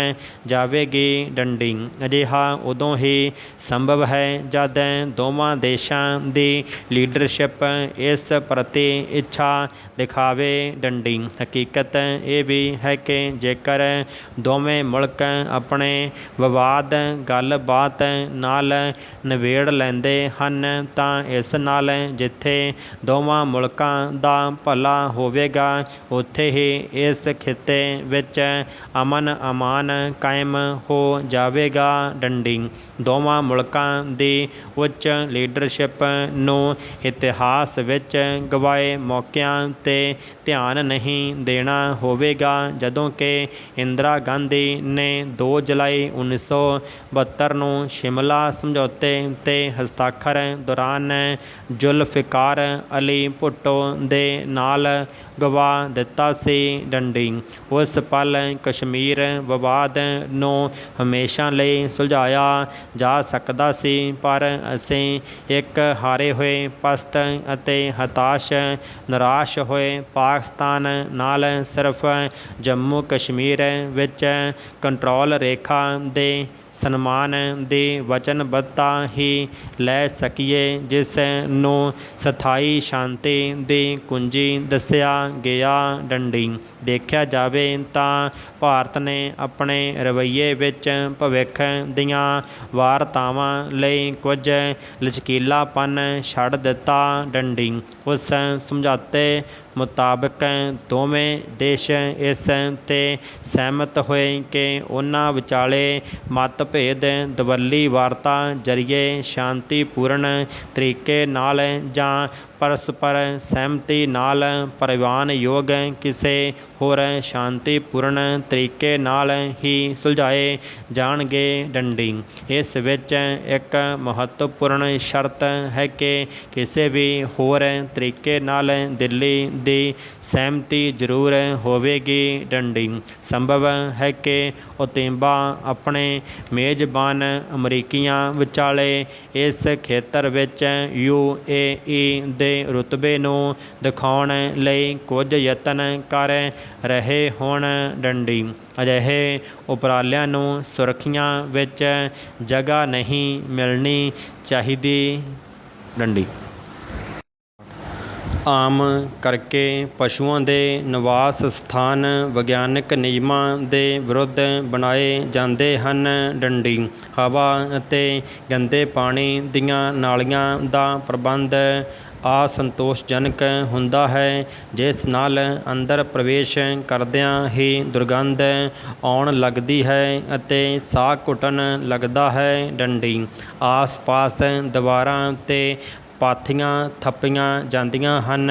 ਜਾਵੇਗੀ ਡੰਡੀ। ਅਜਿਹਾ ਉਦੋਂ ਹੀ ਸੰਭਵ ਹੈ ਜਦ ਦੋਵਾਂ ਦੇਸ਼ਾਂ ਦੀ ਲੀਡਰਸ਼ਿਪ ਇਸ ਪ੍ਰਤੀ ਇੱਛਾ ਦਿਖਾਵੇ ਡੰਡੀ। ਹਕੀਕਤ ਇਹ ਵੀ ਹੈ ਕਿ ਜੇਕਰ ਦੋਵੇਂ ਮੁਲਕ ਆਪਣੇ ਵਿਵਾਦ ਗੱਲਬਾਤ ਨਾਲ ਨਿਬੇੜ ਲੈਂਦੇ ਹਨ ਤਾਂ ਇਸ ਨਾਲ ਜਿੱਥੇ ਦੋਵਾਂ ਮੁਲਕਾਂ ਦਾ ਭਲਾ ਹੋਵੇਗਾ ਉੱਥੇ ਹੀ ਇਸ ਖਿੱਤੇ ਵਿੱਚ ਅਮਨ ਅਮਾਨ ਕਾਇਮ ਹੋ ਜਾਵੇਗਾ ਡੰਡੀ। ਦੋਵਾਂ ਮੁਲਕਾਂ ਦੀ ਉੱਚ ਲੀਡਰਸ਼ਿਪ ਨੂੰ ਇਤਿਹਾਸ ਵਿੱਚ ਗਵਾਏ ਮੌਕਿਆਂ 'ਤੇ ਧਿਆਨ ਨਹੀਂ ਦੇਣਾ ਹੋਵੇਗਾ। ਜਦੋਂ ਕਿ ਇੰਦਰਾ ਗਾਂਧੀ ਨੇ 2 ਜੁਲਾਈ 1972 ਨੂੰ ਸ਼ਿਮਲਾ ਸਮਝੌਤੇ 'ਤੇ ਹਸਤਾਖਰ ਦੌਰਾਨ ਜ਼ੁਲਫਿਕਾਰ ਅਲੀ ਭੁੱਟੋ ਦੇ ਨਾਲ ਗਵਾ ਦਿੱਤਾ ਸੀ ਡੰਡੀ। ਉਸ ਪਲ ਕਸ਼ਮੀਰ ਵਿਵਾਦ ਨੂੰ ਹਮੇਸ਼ਾ ਲਈ ਸੁਲਝਾਇਆ ਜਾ ਸਕਦਾ ਸੀ, ਪਰ ਅਸੀਂ ਇੱਕ ਹਾਰੇ ਹੋਏ, ਪਸਤ ਅਤੇ ਹਤਾਸ਼ ਨਿਰਾਸ਼ ਹੋਏ ਪਾਕਿਸਤਾਨ ਨਾਲ ਸਿਰਫ ਜੰਮੂ ਕਸ਼ਮੀਰ ਵਿੱਚ ਕੰਟਰੋਲ ਰੇਖਾ ਦੇ ਸਨਮਾਨ ਦੀ ਵਚਨਬੱਧਤਾ ਹੀ ਲੈ ਸਕੀਏ, ਜਿਸ ਨੂੰ ਸਥਾਈ ਸ਼ਾਂਤੀ ਦੀ ਕੁੰਜੀ ਦੱਸਿਆ ਗਿਆ ਡੰਡੀ। ਦੇਖਿਆ ਜਾਵੇ ਤਾਂ ਭਾਰਤ ਨੇ ਆਪਣੇ ਰਵੱਈਏ ਵਿੱਚ ਭਵਿੱਖ ਦੀਆਂ ਵਾਰਤਾਵਾਂ ਲਈ ਕੁਝ ਲਚਕੀਲਾਪਨ ਛੱਡ ਦਿੱਤਾ ਡੰਡੀ। ਉਸ ਸਮਝੌਤੇ ਮੁਤਾਬਕ ਦੋਵੇਂ ਦੇਸ਼ ਇਸ 'ਤੇ ਸਹਿਮਤ ਹੋਏ ਕਿ ਉਹਨਾਂ ਵਿਚਾਲੇ ਮਤਭੇਦ ਦਵੱਲੀ ਵਾਰਤਾ ਜ਼ਰੀਏ ਸ਼ਾਂਤੀਪੂਰਨ ਤਰੀਕੇ ਨਾਲ ਜਾਂ ਪਰਸਪਰ ਸਹਿਮਤੀ ਨਾਲ ਪ੍ਰਵਾਨਯੋਗ ਕਿਸੇ ਹੋਰ ਸ਼ਾਂਤੀਪੂਰਨ ਤਰੀਕੇ ਨਾਲ ਹੀ ਸੁਲਝਾਏ ਜਾਣਗੇ। ਡੰਡੀ ਇਸ ਵਿੱਚ ਇੱਕ ਮਹੱਤਵਪੂਰਨ ਸ਼ਰਤ ਹੈ ਕਿ ਕਿਸੇ ਵੀ ਹੋਰ ਤਰੀਕੇ ਨਾਲ ਦਿੱਲੀ ਦੀ ਸਹਿਮਤੀ ਜ਼ਰੂਰ ਹੋਵੇਗੀ। ਡੰਡੀ ਸੰਭਵ ਹੈ ਕਿ ਓਤੇਬਾ ਆਪਣੇ ਮੇਜ਼ਬਾਨ ਅਮਰੀਕੀਆਂ ਵਿਚਾਲੇ ਇਸ ਖੇਤਰ ਵਿੱਚ UAE ਦੇ ਰੁਤਬੇ ਨੂੰ ਦਿਖਾਉਣ ਲਈ ਕੁਝ ਯਤਨ ਕਰ ਰਹੇ ਹੋਣ। ਡੰਡੀ ਅਜਿਹੇ ਉਪਰਾਲਿਆਂ ਨੂੰ ਸੁਰਖੀਆਂ ਵਿੱਚ ਜਗ੍ਹਾ ਨਹੀਂ ਮਿਲਣੀ ਚਾਹੀਦੀ। ਡੰਡੀ ਆਮ ਕਰਕੇ ਪਸ਼ੂਆਂ ਦੇ ਨਿਵਾਸ ਸਥਾਨ ਵਿਗਿਆਨਕ ਨਿਯਮਾਂ ਦੇ ਵਿਰੁੱਧ ਬਣਾਏ ਜਾਂਦੇ ਹਨ। ਡੰਡੀ ਹਵਾ ਅਤੇ ਗੰਦੇ ਪਾਣੀ ਦੀਆਂ ਨਾਲੀਆਂ ਦਾ ਪ੍ਰਬੰਧ ਅਸੰਤੋਸ਼ਜਨਕ ਹੁੰਦਾ ਹੈ, ਜਿਸ ਨਾਲ ਅੰਦਰ ਪ੍ਰਵੇਸ਼ ਕਰਦਿਆਂ ਹੀ ਦੁਰਗੰਧ ਆਉਣ ਲੱਗਦੀ ਹੈ ਅਤੇ ਸਾਹ ਘੁੱਟਣ ਲੱਗਦਾ ਹੈ। ਡੰਡੀ ਆਸ-ਪਾਸ ਦੀਵਾਰਾਂ 'ਤੇ ਪਾਥੀਆਂ ਥੱਪੀਆਂ ਜਾਂਦੀਆਂ ਹਨ,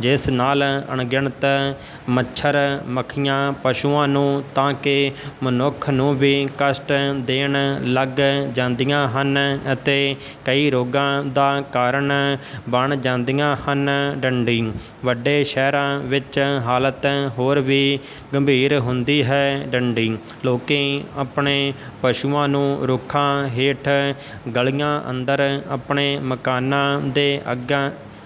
ਜਿਸ ਨਾਲ ਅਣਗਿਣਤ ਮੱਛਰ ਮੱਖੀਆਂ ਪਸ਼ੂਆਂ ਨੂੰ ਤਾਂ ਕਿ ਮਨੁੱਖ ਨੂੰ ਵੀ ਕਸ਼ਟ ਦੇਣ ਲੱਗ ਜਾਂਦੀਆਂ ਹਨ ਅਤੇ ਕਈ ਰੋਗਾਂ ਦਾ ਕਾਰਨ ਬਣ ਜਾਂਦੀਆਂ ਹਨ। ਡੰਡੀ ਵੱਡੇ ਸ਼ਹਿਰਾਂ ਵਿੱਚ ਹਾਲਤ ਹੋਰ ਵੀ ਗੰਭੀਰ ਹੁੰਦੀ ਹੈ। ਡੰਡੀ ਲੋਕੀ ਆਪਣੇ ਪਸ਼ੂਆਂ ਨੂੰ ਰੁੱਖਾਂ ਹੇਠ, ਗਲੀਆਂ ਅੰਦਰ, ਆਪਣੇ ਮਕਾਨਾਂ ਦੇ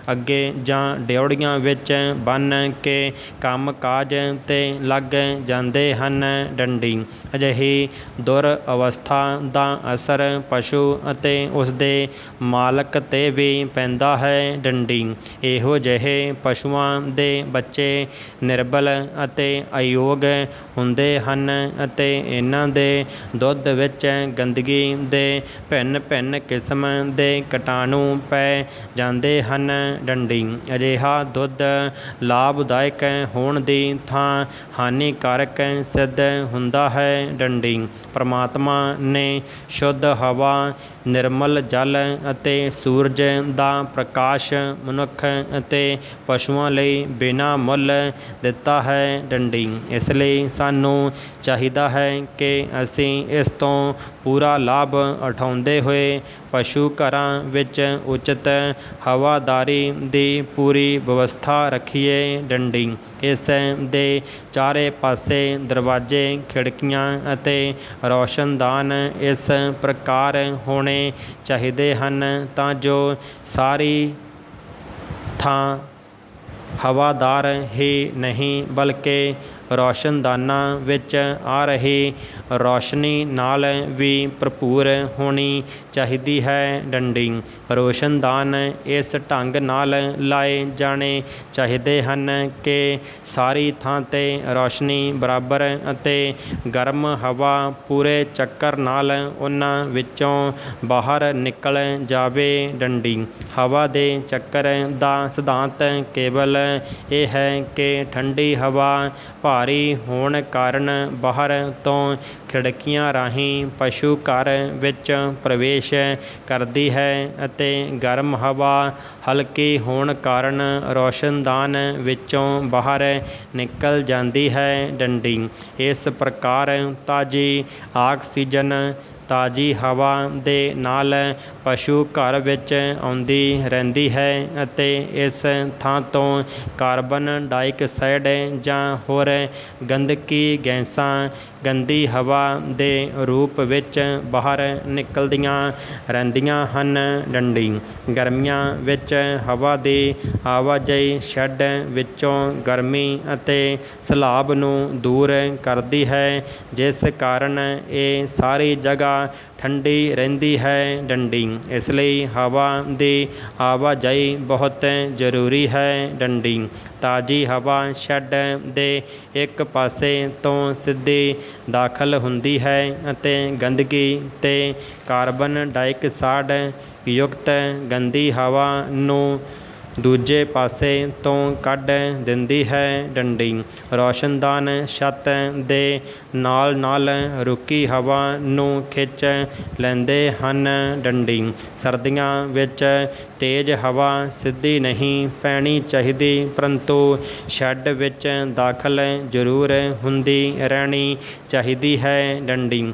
ਅੱਗੇ ਜਾਂ ਡਿਉੜੀਆਂ ਵਿੱਚ ਬੰਨ੍ਹ ਕੇ ਕੰਮ ਕਾਜ 'ਤੇ ਲੱਗ ਜਾਂਦੇ ਹਨ। ਡੰਡੀ ਅਜਿਹੀ ਦੁਰ-ਅਵਸਥਾ ਦਾ ਅਸਰ ਪਸ਼ੂ ਅਤੇ ਉਸਦੇ ਮਾਲਕ 'ਤੇ ਵੀ ਪੈਂਦਾ ਹੈ। ਡੰਡੀ ਇਹੋ ਜਿਹੇ ਪਸ਼ੂਆਂ ਦੇ ਬੱਚੇ ਨਿਰਬਲ ਅਤੇ ਅਯੋਗ ਹੁੰਦੇ ਹਨ ਅਤੇ ਇਹਨਾਂ ਦੇ ਦੁੱਧ ਵਿੱਚ ਗੰਦਗੀ ਦੇ ਭਿੰਨ-ਭਿੰਨ ਕਿਸਮ ਦੇ ਕੀਟਾਣੂ ਪੈ ਜਾਂਦੇ ਹਨ। ਡੰਡੀ ਅਜਿਹਾ ਦੁੱਧ ਲਾਭਦਾਇਕ ਹੋਣ ਦੀ ਥਾਂ ਹਾਨੀਕਾਰਕ ਸਿੱਧ ਹੁੰਦਾ ਹੈ। ਡੰਡੀ ਪਰਮਾਤਮਾ ਨੇ ਸ਼ੁੱਧ ਹਵਾ, ਨਿਰਮਲ ਜਲ ਅਤੇ ਸੂਰਜ ਦਾ ਪ੍ਰਕਾਸ਼ ਮਨੁੱਖ ਅਤੇ ਪਸ਼ੂਆਂ ਲਈ ਬਿਨਾਂ ਮੁੱਲ ਦਿੱਤਾ ਹੈ। ਡੰਡੀ ਇਸ ਲਈ ਸਾਨੂੰ ਚਾਹੀਦਾ ਹੈ ਕਿ ਅਸੀਂ ਇਸ ਤੋਂ ਪੂਰਾ ਲਾਭ ਉਠਾਉਂਦੇ ਹੋਏ ਪਸ਼ੂ ਘਰਾਂ ਵਿੱਚ ਉਚਿਤ ਹਵਾਦਾਰੀ ਦੀ ਪੂਰੀ ਵਿਵਸਥਾ ਰੱਖੀਏ। ਡੰਡੀ ਇਸ ਦੇ ਚਾਰੇ ਪਾਸੇ ਦਰਵਾਜ਼ੇ, ਖਿੜਕੀਆਂ ਅਤੇ ਰੌਸ਼ਨਦਾਨ ਇਸ ਪ੍ਰਕਾਰ ਹੋਣੇ ਚਾਹੀਦੇ ਹਨ ਤਾਂ ਜੋ ਸਾਰੀ ਥਾਂ ਹਵਾਦਾਰ ਹੀ ਨਹੀਂ ਬਲਕਿ ਰੌਸ਼ਨਦਾਨਾਂ ਵਿੱਚ ਆ ਰਹੀ ਰੌਸ਼ਨੀ ਨਾਲ ਵੀ ਭਰਪੂਰ ਹੋਣੀ ਚਾਹੀਦੀ ਹੈ। ਡੰਡੀ ਰੌਸ਼ਨਦਾਨ ਇਸ ਢੰਗ ਨਾਲ ਲਾਏ ਜਾਣੇ ਚਾਹੀਦੇ ਹਨ ਕਿ ਸਾਰੀ ਥਾਂ 'ਤੇ ਰੌਸ਼ਨੀ ਬਰਾਬਰ ਅਤੇ ਗਰਮ ਹਵਾ ਪੂਰੇ ਚੱਕਰ ਨਾਲ ਉਹਨਾਂ ਵਿੱਚੋਂ ਬਾਹਰ ਨਿਕਲ ਜਾਵੇ। ਡੰਡੀ ਹਵਾ ਦੇ ਚੱਕਰ ਦਾ ਸਿਧਾਂਤ ਕੇਵਲ ਇਹ ਹੈ ਕਿ ਠੰਡੀ ਹਵਾ ਭਾਰੀ ਹੋਣ ਕਾਰਨ ਬਾਹਰ ਤੋਂ ਖਿੜਕੀਆਂ ਰਾਹੀਂ ਪਸ਼ੂ ਘਰ ਵਿੱਚ ਪ੍ਰਵੇਸ਼ ਕਰਦੀ ਹੈ ਅਤੇ ਗਰਮ ਹਵਾ ਹਲਕੀ ਹੋਣ ਕਾਰਨ ਰੌਸ਼ਨਦਾਨ ਵਿੱਚੋਂ ਬਾਹਰ ਨਿਕਲ ਜਾਂਦੀ ਹੈ। ਡੰਡੀ ਇਸ ਪ੍ਰਕਾਰ ਤਾਜ਼ੀ ਆਕਸੀਜਨ, ਤਾਜ਼ੀ ਹਵਾ ਦੇ ਨਾਲ ਪਸ਼ੂ ਘਰ ਵਿੱਚ ਆਉਂਦੀ ਰਹਿੰਦੀ ਹੈ ਅਤੇ ਇਸ ਥਾਂ ਤੋਂ ਕਾਰਬਨ ਡਾਈਆਕਸਾਈਡ ਜਾਂ ਹੋਰ ਗੰਧਕੀ ਗੈਸਾਂ ਗੰਦੀ ਹਵਾ ਦੇ ਰੂਪ ਵਿੱਚ ਬਾਹਰ ਨਿਕਲਦੀਆਂ ਰਹਿੰਦੀਆਂ ਹਨ। ਡੰਡੀ ਗਰਮੀਆਂ ਵਿੱਚ ਹਵਾ ਦੀ ਆਵਾਜਾਈ ਸ਼ੈੱਡ ਵਿੱਚੋਂ ਗਰਮੀ ਅਤੇ ਸਲਾਬ ਨੂੰ ਦੂਰ ਕਰਦੀ ਹੈ, ਜਿਸ ਕਾਰਨ ਇਹ ਸਾਰੀ ਜਗ੍ਹਾ ਠੰਡੀ ਰਹਿੰਦੀ ਹੈ। ਡੰਡੀ ਇਸ ਲਈ ਹਵਾ ਦੀ ਆਵਾਜਾਈ ਬਹੁਤ ਜ਼ਰੂਰੀ ਹੈ। ਡੰਡੀ ਤਾਜ਼ੀ ਹਵਾ ਸ਼ੈੱਡ ਦੇ ਇੱਕ ਪਾਸੇ ਤੋਂ ਸਿੱਧੀ ਦਾਖਲ ਹੁੰਦੀ ਹੈ ਅਤੇ ਗੰਦਗੀ ਤੇ ਕਾਰਬਨ ਡਾਈਆਕਸਾਈਡ ਯੁਕਤ ਗੰਦੀ ਹਵਾ ਨੂੰ ਦੂਜੇ ਪਾਸੇ ਤੋਂ ਕੱਢ ਦਿੰਦੀ ਹੈ ਡੰਡੀ। ਰੌਸ਼ਨਦਾਨ ਛੱਤ ਦੇ ਨਾਲ ਨਾਲ ਰੁਕੀ ਹਵਾ ਨੂੰ ਖਿੱਚ ਲੈਂਦੇ ਹਨ ਡੰਡੀ। ਸਰਦੀਆਂ ਵਿੱਚ ਤੇਜ਼ ਹਵਾ ਸਿੱਧੀ ਨਹੀਂ ਪੈਣੀ ਚਾਹੀਦੀ, ਪਰੰਤੂ ਸ਼ੈੱਡ ਵਿੱਚ ਦਾਖਲ ਜ਼ਰੂਰ ਹੁੰਦੀ ਰਹਿਣੀ ਚਾਹੀਦੀ ਹੈ ਡੰਡੀ।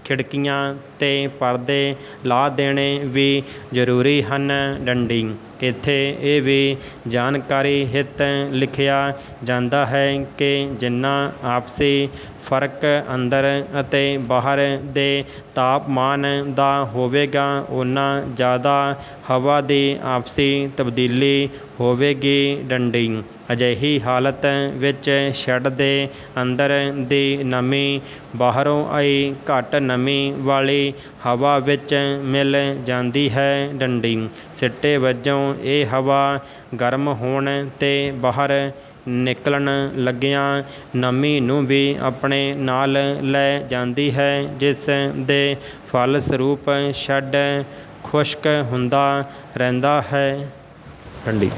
ਖਿੜਕੀਆਂ 'ਤੇ ਪਰਦੇ ਲਾ ਦੇਣੇ ਵੀ ਜ਼ਰੂਰੀ ਹਨ ਡੰਡੀ। ਇੱਥੇ ਇਹ ਵੀ ਜਾਣਕਾਰੀ ਹਿੱਤ ਲਿਖਿਆ ਜਾਂਦਾ ਹੈ ਕਿ ਜਿੰਨਾ ਆਪਸੀ ਫਰਕ ਅੰਦਰ ਅਤੇ ਬਾਹਰ ਦੇ ਤਾਪਮਾਨ ਦਾ ਹੋਵੇਗਾ, ਓਨਾ ਜ਼ਿਆਦਾ ਹਵਾ ਦੀ ਆਪਸੀ ਤਬਦੀਲੀ ਹੋਵੇਗੀ ਡੰਡੀ। ਅਜਿਹੀ ਹਾਲਤ ਵਿੱਚ ਸ਼ੈੱਡ ਦੇ ਅੰਦਰ ਦੀ ਨਮੀ ਬਾਹਰੋਂ ਆਈ ਘੱਟ ਨਮੀ ਵਾਲੀ ਹਵਾ ਵਿੱਚ ਮਿਲ ਜਾਂਦੀ ਹੈ ਡੰਡੀ। ਸਿੱਟੇ ਵਜੋਂ ਇਹ ਹਵਾ ਗਰਮ ਹੋਣ 'ਤੇ ਬਾਹਰ ਨਿਕਲਣ ਲੱਗਿਆਂ ਨਮੀ ਨੂੰ ਵੀ ਆਪਣੇ ਨਾਲ ਲੈ ਜਾਂਦੀ ਹੈ, ਜਿਸ ਦੇ ਫਲਸਰੂਪ ਸ਼ੈੱਡ ਖੁਸ਼ਕ ਹੁੰਦਾ ਰਹਿੰਦਾ ਹੈ ਡੰਡੀ।